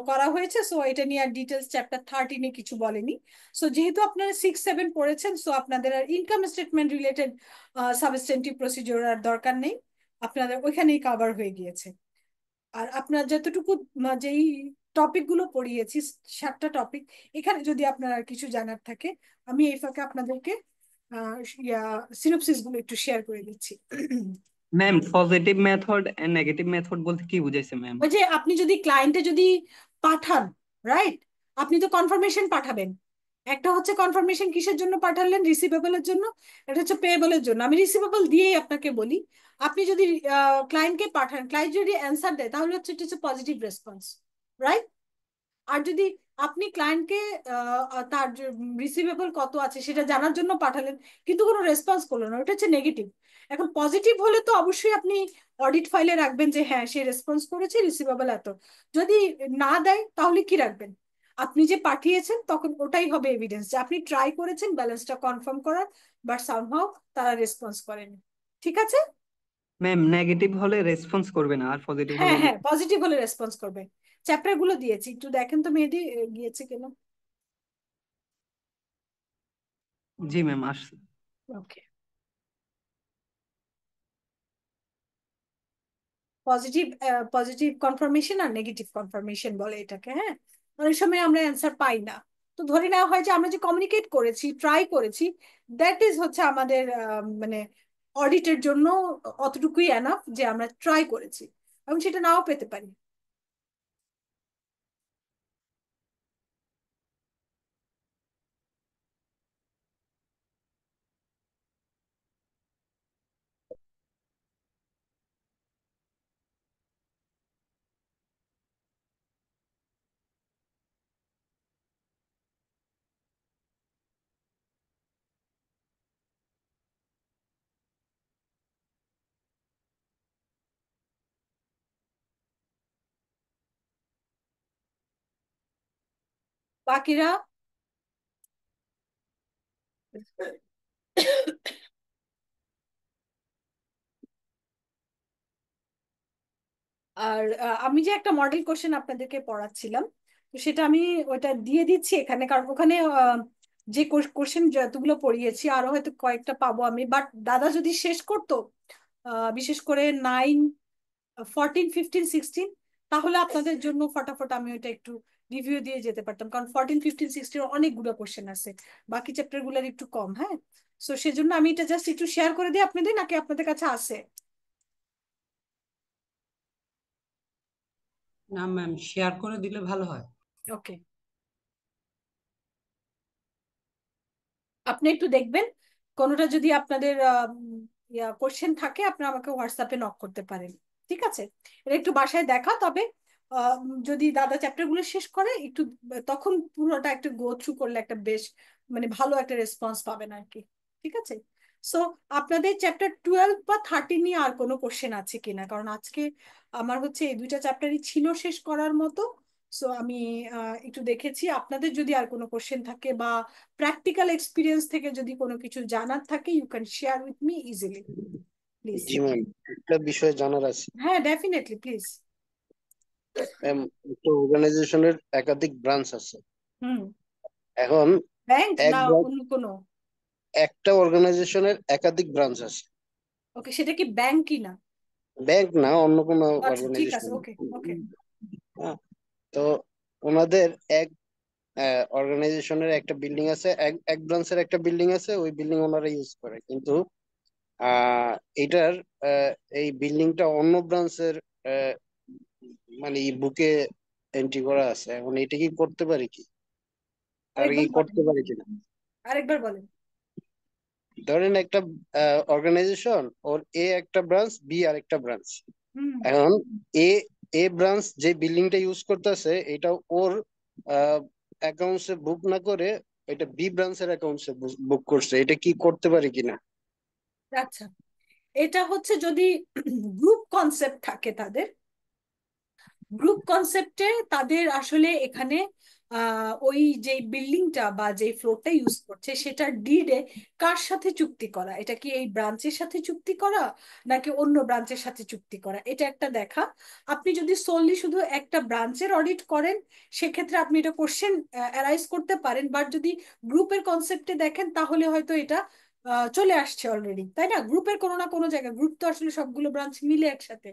করা হয়েছে, সো এটা নিয়ে আর ডিটেলস চ্যাপ্টার 13-এ কিছু বলেনি। সো যেহেতু আপনারা 6-7 পড়েছেন, সো আপনাদের আর income statement related substantive procedure আর দরকার নেই, আপনাদের ওইখানেই কভার হয়ে গিয়েছে। আর আপনার যতটুকু যেই টপিক গুলো পড়িয়েছি 7টা টপিক, এখানে যদি আপনার আর কিছু জানার থাকে আমি এই ফাঁকে আপনাদেরকে সিনোপসিস গুলো একটু শেয়ার করে দিচ্ছি। Ma'am positive method and negative method বলতে কি বুঝাইছে ম্যাম? ওই যে আপনি যদি ক্লায়েন্টে যদি পাঠান, রাইট, আপনি তো কনফার্মেশন পাঠাবেন। একটা হচ্ছে কনফার্মেশন কিসের জন্য পাঠালেন, রিসিভেবলের জন্য, এটা হচ্ছে পেয়েবলের জন্য। আমি রিসিভেবল দিয়েই আপনাকে বলি, আপনি যদি ক্লায়েন্টকে পাঠান, ক্লায়েন্ট যদি অ্যান্সার দেয় তাহলে হচ্ছে এটা হচ্ছে পজিটিভ রেসপন্স, রাইট। আর যদি আপনি ক্লায়েন্টকে তার রিসিভেবল কত আছে সেটা জানার জন্য পাঠালেন কিন্তু কোনো রেসপন্স করলো না, ওটা হচ্ছে নেগেটিভ। এখন পজিটিভ হলে তো অবশ্যই আপনি অডিট ফাইলে রাখবেন যে হ্যাঁ সে রেসপন্স করেছে, রিসিভেবল এত। যদি না দেয় তাহলে কি রাখবেন, আপনি যে পাঠিয়েছেন তখন ওটাই হবে এভিডেন্স যে আপনি ট্রাই করেছেন ব্যালেন্সটা কনফার্ম করার, বাট সামহাউ তারা রেসপন্স করেনি, ঠিক আছে। ম্যাম নেগেটিভ হলে রেসপন্স করবে না, আর পজিটিভ হলে? হ্যাঁ হ্যাঁ, পজিটিভ হলে রেসপন্স করবে। চ্যাপ্টার গুলো দিয়েছি, একটু দেখেন তো মেহেদি গিয়েছে কেন। জি ম্যাম আসছে। ওকে, পজিটিভ পজিটিভ কনফার্মেশন আর নেগেটিভ কনফার্মেশন বলে এটাকে। হ্যাঁ, অনেক সময় আমরা অ্যান্সার পাই না, তো ধরে নেওয়া হয় যে আমরা যে কমিউনিকেট করেছি, ট্রাই করেছি, দ্যাট ইজ হচ্ছে আমাদের মানে অডিটের জন্য অতটুকুই এনাফ যে আমরা ট্রাই করেছি। এবং সেটা নাও পেতে পারি। বাকিরা আর আমি যে একটা মডেল কোশ্চেন আপনাদেরকে পড়াচ্ছিলাম, তো সেটা আমি ওটা দিয়ে দিচ্ছি এখানে, কারণ ওখানে যে কোশ্চেন যতগুলো পড়িয়েছি আরো হয়তো কয়েকটা পাবো আমি, বাট দাদা যদি শেষ করতো বিশেষ করে 9, 14, 15, 16, তাহলে আপনাদের জন্য ফটাফট আমি ওটা একটু রিভিউ দিয়ে যেতে পারতাম, কারণ 14, 15, 16 অনেকগুলো কোশ্চেন আছে, বাকি চ্যাপ্টার গুলোর একটু কম। হ্যাঁ, তো সেজন্য আমি এটা জাস্ট একটু শেয়ার করে দিই আপনাদের, নাকি আপনাদের কাছে আছে? না ম্যাম, শেয়ার করে দিলে ভালো হয়। ওকে, আপনি একটু দেখবেন, কোনোটা যদি আপনাদের কোশ্চেন থাকে আপনারা আমাকে হোয়াটসঅ্যাপে নক করতে পারেন, ঠিক আছে? এটা একটু বাসায় দেখা, তবে যদি দাদা চ্যাপ্টার গুলো শেষ করে একটু, তখন পুরোটা একটু গো থ্রু করলে একটা বেশ মানে ভালো একটা রেসপন্স পাবেন আর কি, ঠিক আছে? সো আপনাদের চ্যাপ্টার 12 বা 13 নিয়ে আর কোনো কোশ্চেন আছে কিনা, কারণ আজকে আমার হচ্ছে এই দুইটা চ্যাপ্টারই ছিল শেষ করার মতো। সো আমি একটু দেখেছি, আপনাদের যদি আর কোনো কোশ্চেন থাকে বা প্র্যাকটিক্যাল এক্সপিরিয়েন্স থেকে যদি কোনো কিছু জানার থাকে, you can share with me easily, please. জি ম্যাম, একটা বিষয় জানার আছে হ্যাঁ, ডেফিনেটলি, প্লিজ। ম্যাম। একটা অর্গানাইজেশনের একাধিক ব্রাঞ্চ আছে। হুম। এখন ব্যাংক এক না branch- অন্য কোনো? একটা অর্গানাইজেশনের একাধিক ব্রাঞ্চ আছে। ওকে, সেটা কি ব্যাংক কি না? ব্যাংক না, অন্য কোনো আচ্ছা, ঠিক আছে, অর্গানাইজেশন। ওকে ওকে। তো ওনাদের এক অর্গানাইজেশনের একটা বিল্ডিং আছে, এক ব্রাঞ্চের একটা বিল্ডিং আছে, ওই বিল্ডিং ওনারা ইউজ করে, কিন্তু এটার এই বিল্ডিংটা অন্য ব্রাঞ্চের মানে বুকে এন্ট্রি করা আছে। এখন এটা কি করতে পারি কি, আর কি আরেকবার বলেন, করতে পারি কিনা? আরেকবার বলেন। ধরেন একটা অর্গানাইজেশন, ওর এ একটা ব্রাঞ্চ, বি আর একটা ব্রাঞ্চ। হুম। এখন এ এ ব্রাঞ্চ যে বিল্ডিংটা ইউজ করতেছে, এটা ওর অ্যাকাউন্টসে বুক না করে এটা বি ব্রাঞ্চের অ্যাকাউন্টসে বুক করছে। এটা কি করতে পারি কিনা? আচ্ছা, এটা হচ্ছে যদি গ্রুপ কনসেপ্ট থাকে তাদের, গ্রুপ কনসেপ্টে তাদের আসলে এখানে ওই যে বিল্ডিংটা বা যে ফ্লোরটা ইউজ করছে সেটা ডিডে কার সাথে চুক্তি করা, এটা কি এই ব্রাঞ্চের সাথে চুক্তি করা নাকি অন্য ব্রাঞ্চের সাথে চুক্তি করা, এটা একটা দেখা। আপনি যদি সোললি শুধু একটা ব্রাঞ্চের অডিট করেন সেক্ষেত্রে আপনি এটা কোশ্চেন অ্যারাইজ করতে পারেন, বাট যদি গ্রুপের কনসেপ্টে দেখেন তাহলে হয়তো এটা চলে আসছে অলরেডি, তাই না? গ্রুপের কোনো না কোনো জায়গায়, গ্রুপ তো আসলে সবগুলো ব্রাঞ্চ মিলে একসাথে।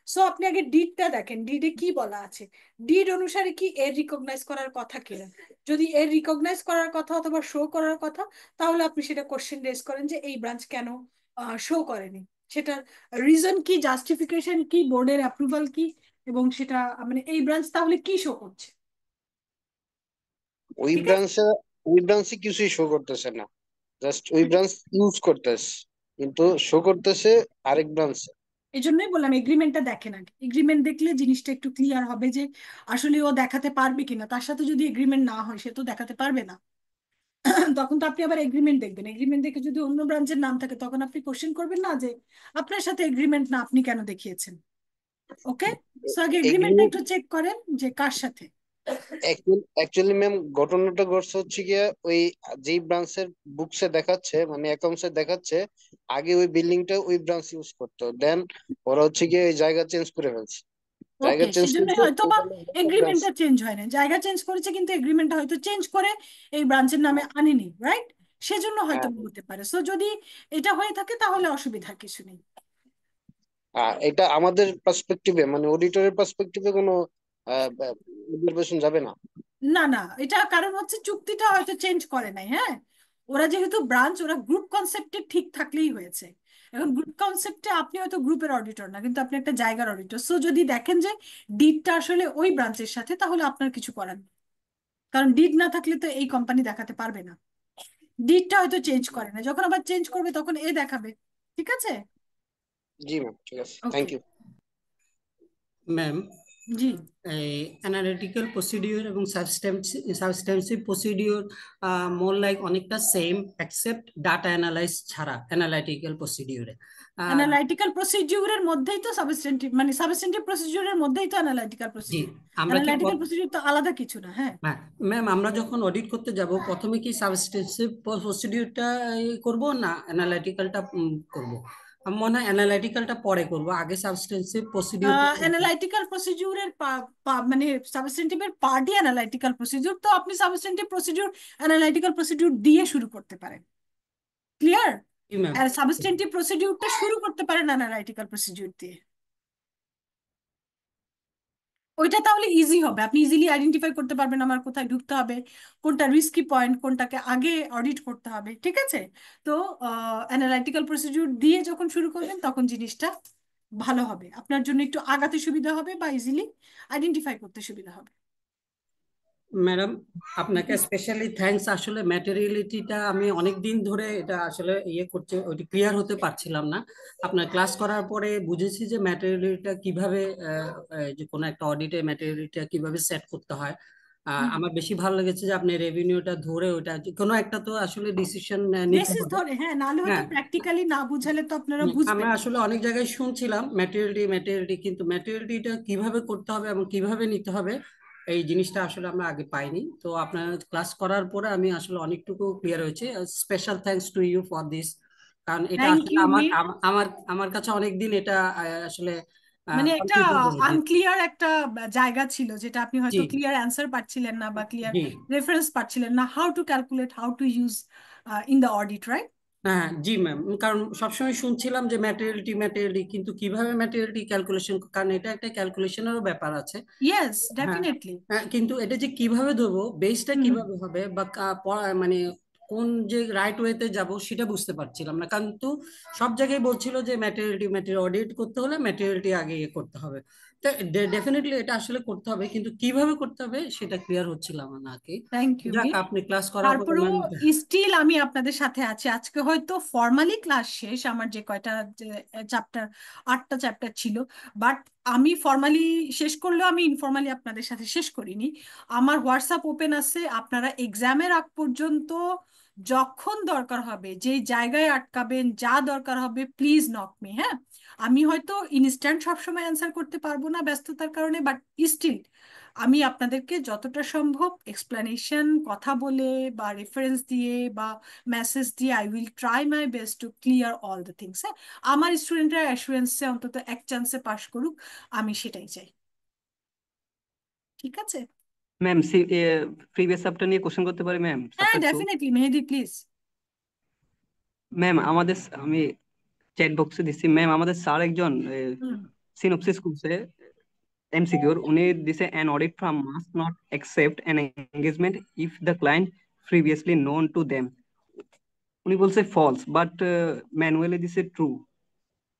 সো আপনি আগে ডিডটা দেখেন, ডিডে কি বলা আছে, ডিড অনুসারে কি এর রিকগনাইজ করার কথা কিনা। যদি এর রিকগনাইজ করার কথা অথবা শো করার কথা, তাহলে আপনি সেটা কোশ্চেন রেজ করেন যে এই ব্রাঞ্চ কেন শো করেনি, সেটার রিজন কি, জাস্টিফিকেশন কি, বোর্ডের অ্যাপ্রুভাল কি, এবং সেটা মানে এই ব্রাঞ্চ তাহলে কি শো করছে, ওই ঠিক আছে? ব্রাঞ্চে ওই ব্রাঞ্চে কিছুই শো করতেছে না, জাস্ট ওই ব্রাঞ্চ ইউজ করতেছে, কিন্তু শো করতেছে আরেক ব্রাঞ্চে। এই জন্যই বললাম এগ্রিমেন্টটা দেখেন আগে, এগ্রিমেন্ট দেখলে জিনিসটা একটু ক্লিয়ার হবে যে আসলে ও দেখাতে পারবে কিনা। তার সাথে যদি এগ্রিমেন্ট না হয় সে তো দেখাতে পারবে না। তখন তো আপনি আবার এগ্রিমেন্ট দেখবেন, এগ্রিমেন্ট দেখে যদি অন্য ব্রাঞ্চের নাম থাকে তখন আপনি কোশ্চেন করবেন না যে আপনার সাথে এগ্রিমেন্ট না, আপনি কেন দেখিয়েছেন। ওকে, সো আগে এগ্রিমেন্টটা একটু চেক করেন যে কার সাথে। অ্যাকচুয়ালি ম্যাম, ঘটনাটা ঘটছে হচ্ছে গিয়ে ওই যেই ব্রাঞ্চের বুকসে দেখাচ্ছে, মানে অ্যাকাউন্টসে দেখাচ্ছে, আগে ওই বিল্ডিংটা ওই ব্রাঞ্চ ইউজ করতো, দেন ওরা হচ্ছে গিয়ে ওই জায়গা চেঞ্জ করে ফেলছে। জায়গা ওকে, চেঞ্জ সেজন্য করছে, হয়তো বা টোটালি একটা ব্রাঞ্চ। এগ্রিমেন্টটা চেঞ্জ হয় না, জায়গা চেঞ্জ করেছে কিন্তু এগ্রিমেন্টটা হয়তো চেঞ্জ করে এই ব্রাঞ্চের নামে আনেনি, রাইট? সেজন্য হয়তো হ্যাঁ, হতে পারে। সো যদি এটা হয়ে থাকে তাহলে অসুবিধা কিছু নেই। এটা আমাদের পার্সপেক্টিভে, মানে অডিটরের পার্সপেক্টিভে কোনো অবজারভেশন যাবে না। না না, এটা কারণ হচ্ছে চুক্তিটা হয়তো চেঞ্জ করে নাই। হ্যাঁ, ওরা যেহেতু ব্রাঞ্চ, ওরা গ্রুপ কনসেপ্টে ঠিক থাকলেই হয়েছে। এখন গ্রুপ কনসেপ্টে আপনি হয়তো গ্রুপের অডিটর না, কিন্তু আপনি একটা জায়গার অডিটর। সো যদি দেখেন যে ডিডটা আসলে ওই ব্রাঞ্চের সাথে, তাহলে আপনার কিছু করার নেই, কারণ ডিড না থাকলে তো এই কোম্পানি দেখাতে পারবে না। ডিডটা হয়তো চেঞ্জ করে না, যখন আবার চেঞ্জ করবে তখন এ দেখাবে। ঠিক আছে? জি ম্যাম, ঠিক আছে, ওকে। Thank you. ম্যাম, জি। অ্যানালিটিক্যাল প্রসিডিওর এবং সাবস্টেন্সিভ প্রসিডিওর মোর লাইক অনেকটা সেম, এক্সেপ্ট ডাটা অ্যানালাইজ ছাড়া অ্যানালিটিক্যাল প্রসিডিওরে। অ্যানালাইটিক্যাল প্রসিডিউরের মধ্যেই তো সাবস্টেন্টিভ, মানে সাবস্টেন্টিভ প্রসিডিউরের মধ্যেই তো অ্যানালাইটিক্যাল জি, প্রসিডিউর। আমরা কি অ্যানালাইটিক্যাল প্রসিডিউর তো আলাদা কিছু না। হ্যাঁ ম্যাম, আমরা যখন অডিট করতে যাব প্রথমে কি সাবস্টেন্সিভ প্রসিডিওরটা করব না অ্যানালিটিক্যালটা করব? আমার মনে হয় অ্যানালিটিক্যালটা পরে করব, আগে সাবস্টেন্সিভ প্রসিডিওরটা। অ্যানালাইটিক্যাল প্রসিডিউরের মানে সাবস্টেন্টিভের পার্টই অ্যানালাইটিক্যাল প্রসিডিউর, তো আপনি সাবস্টেন্টিভ প্রসিডিউর অ্যানালাইটিক্যাল প্রসিডিউর দিয়ে শুরু করতে পারেন। ক্লিয়ার? জি ম্যাম। আর সাবস্টেন্টিভ প্রসিডিউরটা শুরু করতে পারেন অ্যানালাইটিক্যাল প্রসিডিউর দিয়ে। ওইটা তাহলে ইজি হবে, আপনি ইজিলি আইডেন্টিফাই করতে পারবেন আমার কোথায় ঢুকতে হবে, কোনটা রিস্কি পয়েন্ট, কোনটাকে আগে অডিট করতে হবে। ঠিক আছে? তো অ্যানালাইটিক্যাল প্রসিডিউর দিয়ে যখন শুরু করবেন তখন জিনিসটা ভালো হবে, আপনার জন্য একটু আগাতে সুবিধা হবে বা ইজিলি আইডেন্টিফাই করতে সুবিধা হবে। ম্যাডাম, আপনাকে স্পেশালি থ্যাঙ্কস। আসলে ম্যাটেরিয়ালিটিটা আমি অনেক দিন ধরে এটা আসলে করতে, ওইটা ক্লিয়ার হতে পারছিলাম না। আপনার ক্লাস করার পরে বুঝেছি যে ম্যাটেরিয়ালিটিটা কিভাবে, যে কোনো একটা অডিটে ম্যাটেরিয়ালিটিটা কিভাবে সেট করতে হয়। আমার বেশি ভালো লেগেছে যে আপনি রেভিনিউটা ধরে ওইটা কোনো একটা তো আসলে ডিসিশন নিতে বেসিস হবে। ধরে, হ্যাঁ, নাহলে হয়তো হ্যাঁ, প্র্যাকটিক্যালি না বুঝালে তো আপনারা বুঝবেন আমরা না। আসলে অনেক জায়গায় শুনছিলাম ম্যাটেরিয়ালিটি, কিন্তু ম্যাটেরিয়ালিটিটা কিভাবে করতে হবে এবং কিভাবে নিতে হবে এই জিনিসটা আসলে আমরা আগে পাইনি। তো আপনার ক্লাস করার পরে আমি আসলে অনেকটুকু ক্লিয়ার হয়েছে। Special thanks to you for this, কারণ এটা থ্যাংক আসলে ইউ আমার মি। আমার আমার কাছে অনেকদিন এটা আসলে মানে একটা কনফিউজ হয়ে যেত। আনক্লিয়ার একটা জায়গা ছিল, যেটা আপনি জি হয়তো ক্লিয়ার অ্যান্সার পাচ্ছিলেন না বা ক্লিয়ার জি। রেফারেন্স পাচ্ছিলেন না, how to calculate, how to use in the audit, right? হ্যাঁ জি ম্যাম, কারণ সবসময় শুনছিলাম যে ম্যাটেরিয়ালিটি, কিন্তু কিভাবে ম্যাটেরিয়ালিটি ক্যালকুলেশন, কারণ এটা একটা ক্যালকুলেশনেরও ব্যাপার আছে। ইয়েস, হ্যাঁ, ডেফিনেটলি। হ্যাঁ, কিন্তু এটা যে কিভাবে ধরবো, বেসটা কিভাবে হবে, বা মানে কোন যে রাইট ওয়েতে যাব সেটা বুঝতে পারছিলাম না। কিন্তু সব জায়গায় বলছিল যে ম্যাটেরিয়াল অডিট করতে হলে ম্যাটেরিয়ালিটি আগে করতে হবে। তো ডেফিনেটলি এটা আসলে করতে হবে, কিন্তু কিভাবে করতে হবে সেটা ক্লিয়ার হচ্ছিলাম না আর কি। Thank you me. যাক, আপনি ক্লাস করার পরে তারপরেও ম্যাম। স্টিল আমি আপনাদের সাথে আছি। আজকে হয়তো ফর্মালি ক্লাস শেষ, আমার যে কয়টা চ্যাপ্টার, 8টা চ্যাপ্টার ছিল, বাট আমি ফর্মালি শেষ করলেও আমি ইনফর্মালি আপনাদের সাথে শেষ করিনি। আমার হোয়াটসঅ্যাপ ওপেন আছে, আপনারা এক্সামের আগ পর্যন্ত যখন দরকার হবে, যে জায়গায় আটকাবেন, যা দরকার হবে, প্লিজ নক মি। হ্যাঁ, আমি হয়তো ইনস্ট্যান্ট সবসময় অ্যান্সার করতে পারবো না ব্যস্ততার কারণে, বাট স্টিল আমি আপনাদেরকে যতটা সম্ভব এক্সপ্লানেশন কথা বলে বা রেফারেন্স দিয়ে বা মেসেজ দিয়ে I will try my best to clear all the things. হ্যাঁ, আমার স্টুডেন্টরা অ্যাসুরেন্সে অন্তত এক চান্সে পাশ করুক, আমি সেটাই চাই। ঠিক আছে? ম্যাম, প্রিভিয়াস চ্যাপ্টার নিয়ে কোশ্চেন করতে পারি ম্যাম? হ্যাঁ, chapter 2। Definitely Mehedi, please. Ma'am, আমি চ্যাট বক্সে দিচ্ছি ম্যাম, আমাদের স্যার একজন হুম। সিনপসিস করছে এমসিকিউর। উনি দিছে an audit firm must not accept an engagement if the client previously known to them. উনি বলছে ফলস, বাট ম্যানুয়ালি দিছে ট্রু।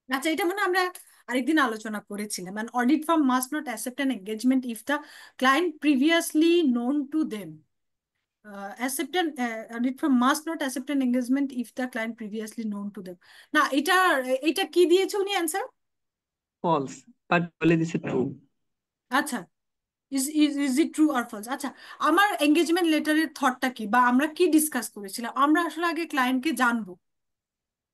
আচ্ছা, এটা মানে আমরা আরেকদিন আলোচনা করেছিলাম, an audit firm must not accept an engagement if the client previously known to them. Accept an audit firm must not accept an engagement if the client previously known to them. না, এটা এটা কি দিয়েছে উনি answer? False, but বলে দিছে true. আচ্ছা, is it true or false? আচ্ছা, আমার এঙ্গেজমেন্ট লেটারের থটটা কি, বা আমরা কি ডিসকাস করেছিলাম? আমরা আসলে আগে ক্লায়েন্টকে জানবো।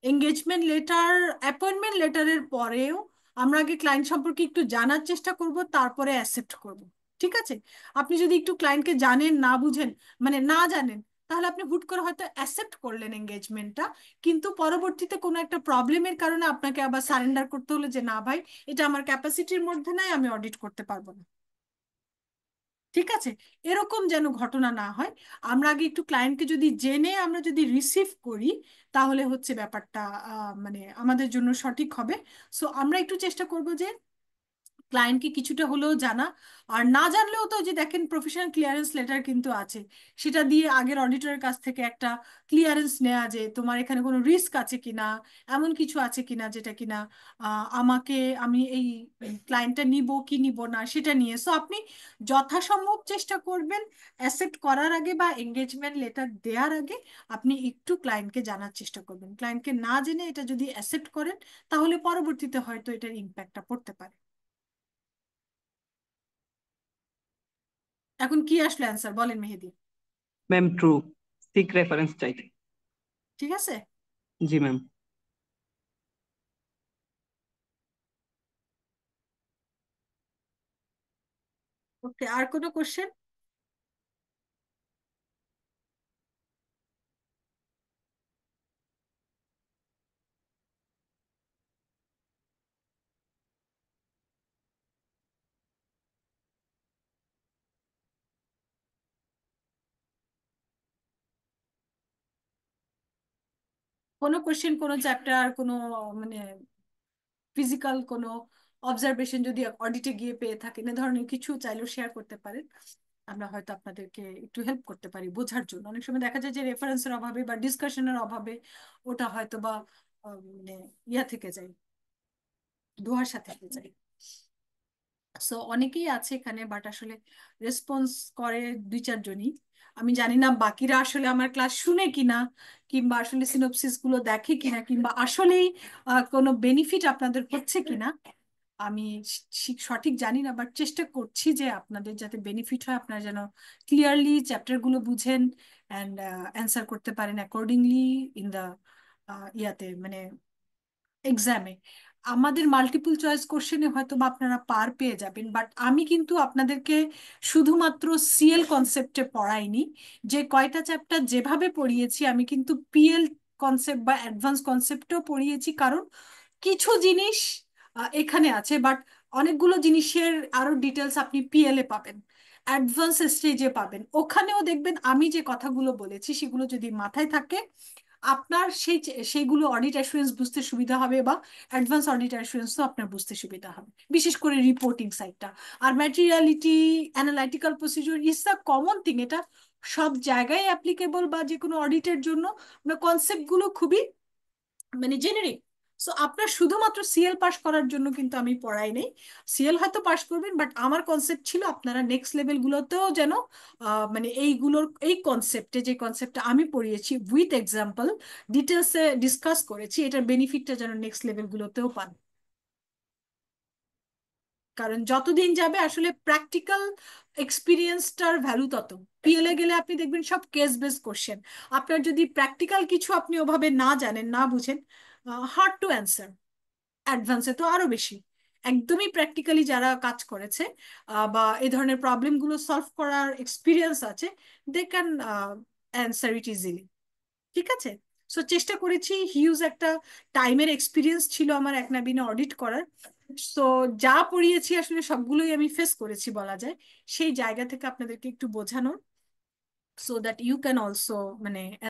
এঙ্গেজমেন্ট লেটার, অ্যাপয়েন্টমেন্ট লেটারের পরেও আমরা আগে ক্লায়েন্ট সম্পর্কে একটু জানার চেষ্টা করব, তারপরে অ্যাকসেপ্ট করব। ঠিক আছে? আপনি যদি একটু ক্লায়েন্টকে জানেন, না বুঝেন, মানে না জানেন, তাহলে আপনি হুট করে হয়তো অ্যাকসেপ্ট করলেন এঙ্গেজমেন্টটা, কিন্তু পরবর্তীতে কোনো একটা প্রবলেমের কারণে আপনাকে আবার সারেন্ডার করতে হলো যে না ভাই, এটা আমার ক্যাপাসিটির মধ্যে নাই, আমি অডিট করতে পারবো না। ঠিক আছে? এরকম যেন ঘটনা না হয়। আমরা আগে একটু ক্লায়েন্টকে যদি জেনে আমরা যদি রিসিভ করি, তাহলে হচ্ছে ব্যাপারটা মানে আমাদের জন্য সঠিক হবে। সো আমরা একটু চেষ্টা করব যে ক্লায়েন্টকে কিছুটা হলেও জানা, আর না জানলেও তো যে দেখেন প্রফেশনাল ক্লিয়ারেন্স লেটার কিন্তু আছে, সেটা দিয়ে আগের অডিটরের কাছ থেকে একটা ক্লিয়ারেন্স নেওয়া, যে তোমার এখানে কোনো রিস্ক আছে কিনা, এমন কিছু আছে কিনা যেটা কিনা আমি এই ক্লায়েন্টটা নিব কি নিব না সেটা নিয়ে। সো আপনি যথাসম্ভব চেষ্টা করবেন অ্যাকসেপ্ট করার আগে বা এঙ্গেজমেন্ট লেটার দেওয়ার আগে আপনি একটু ক্লায়েন্টকে জানার চেষ্টা করবেন। ক্লায়েন্টকে না জেনে এটা যদি অ্যাকসেপ্ট করেন তাহলে পরবর্তীতে হয়তো এটার ইম্প্যাক্টটা পড়তে পারে। এখন কি আসলে অ্যান্সার বলেন মেহেদি? ম্যাম ট্রু, সিক রেফারেন্স চাইতে। ঠিক আছে। জি ম্যাম। ওকে, আর কোনো কোশ্চেন? কোনো কোশ্চেন, কোনো চ্যাপ্টার, কোনো মানে ফিজিক্যাল কোনো অবজারভেশন যদি অডিটে গিয়ে পেয়ে থাকেন, এ ধরনের কিছু চাইলেও শেয়ার করতে পারেন, আমরা হয়তো আপনাদেরকে একটু হেল্প করতে পারি বোঝার জন্য। অনেক সময় দেখা যায় যে রেফারেন্সের অভাবে বা ডিসকাশনের অভাবে ওটা হয়তো বা মানে ইয়া থেকে যায়, ধোঁয়াশা থেকে যায়। সো অনেকেই আছে এখানে, বাট আসলে রেসপন্স করে 2-4 জনই। আমি জানি না বাকিরা আসলে আমার ক্লাস শুনে কিনা, কিংবা আসলে সিনোপসিস গুলো দেখে কিনা, কিংবা আসলেই কোনো বেনিফিট আপনাদের হচ্ছে কিনা, আমি সঠিক জানি না, বাট চেষ্টা করছি যে আপনাদের যাতে বেনিফিট হয়, আপনারা যেন ক্লিয়ারলি চ্যাপ্টার গুলো বুঝেন অ্যান্ড অ্যান্সার করতে পারেন অ্যাকর্ডিংলি ইন দা ইয়াতে, মানে এক্সামে। আমাদের মাল্টিপল চয়েস কোশ্চেনে হয়তো বা আপনারা পার পেয়ে যাবেন, বাট আমি কিন্তু আপনাদেরকে শুধুমাত্র সিএল কনসেপ্টে পড়াইনি। যে কয়টা চ্যাপ্টার যেভাবে পড়িয়েছি আমি কিন্তু পিএল কনসেপ্ট বা অ্যাডভান্স কনসেপ্টও পড়িয়েছি, কারণ কিছু জিনিস এখানে আছে, বাট অনেকগুলো জিনিসের আরো ডিটেলস আপনি পিএল এ পাবেন, অ্যাডভান্স স্টেজে পাবেন। ওখানেও দেখবেন আমি যে কথাগুলো বলেছি সেগুলো যদি মাথায় থাকে, আপনার সেইগুলো অডিট অ্যাসুরেন্স বুঝতে সুবিধা হবে, বা অ্যাডভান্স অডিট অ্যাসুরেন্সও আপনার বুঝতে সুবিধা হবে, বিশেষ করে রিপোর্টিং সাইডটা। আর materiality, analytical procedure is the common thing, এটা সব জায়গায় অ্যাপ্লিকেবল, বা যে কোনো অডিটের জন্য কনসেপ্ট গুলো খুবই মানে জেনারিক। সো আপনার শুধুমাত্র সিএল পাস করার জন্য কিন্তু আমি পড়াই নাই। সিএল হয়তো পাস করবেন, বাট আমার কনসেপ্ট ছিল আপনারা নেক্সট লেভেল গুলোতেও যেন মানে এইগুলোর এই কনসেপ্টে, যে কনসেপ্টটা আমি পড়িয়েছি উইথ এক্সাম্পল ডিটেলসে ডিসকাস করেছি, এটার বেনিফিটটা যেন নেক্সট লেভেল গুলোতেও পান। কারণ যতদিন যাবে আসলে প্র্যাকটিক্যাল এক্সপিরিয়েন্সটার ভ্যালু তত। পিএলএ গেলে আপনি দেখবেন সব কেস বেস কোশ্চেন, আপনার যদি প্র্যাকটিক্যাল কিছু আপনি ওভাবে না জানেন, না বুঝেন, হার্ড টু অ্যান্সার। অ্যাডভান্সে তো আরো বেশি, একদমই প্র্যাকটিক্যালি যারা কাজ করেছে বা এই ধরনের প্রবলেম গুলো সলভ করার এক্সপিরিয়েন্স আছে, they can answer it easily. ঠিক আছে। সো চেষ্টা করেছি, হিউজ একটা টাইমের এক্সপিরিয়েন্স ছিল আমার একনাবিনে অডিট করার। সো যা পড়িয়েছি আসলে সবগুলোই আমি ফেস করেছি বলা যায়, সেই জায়গা থেকে আপনাদেরকে একটু বোঝানোর, so that you can also মানে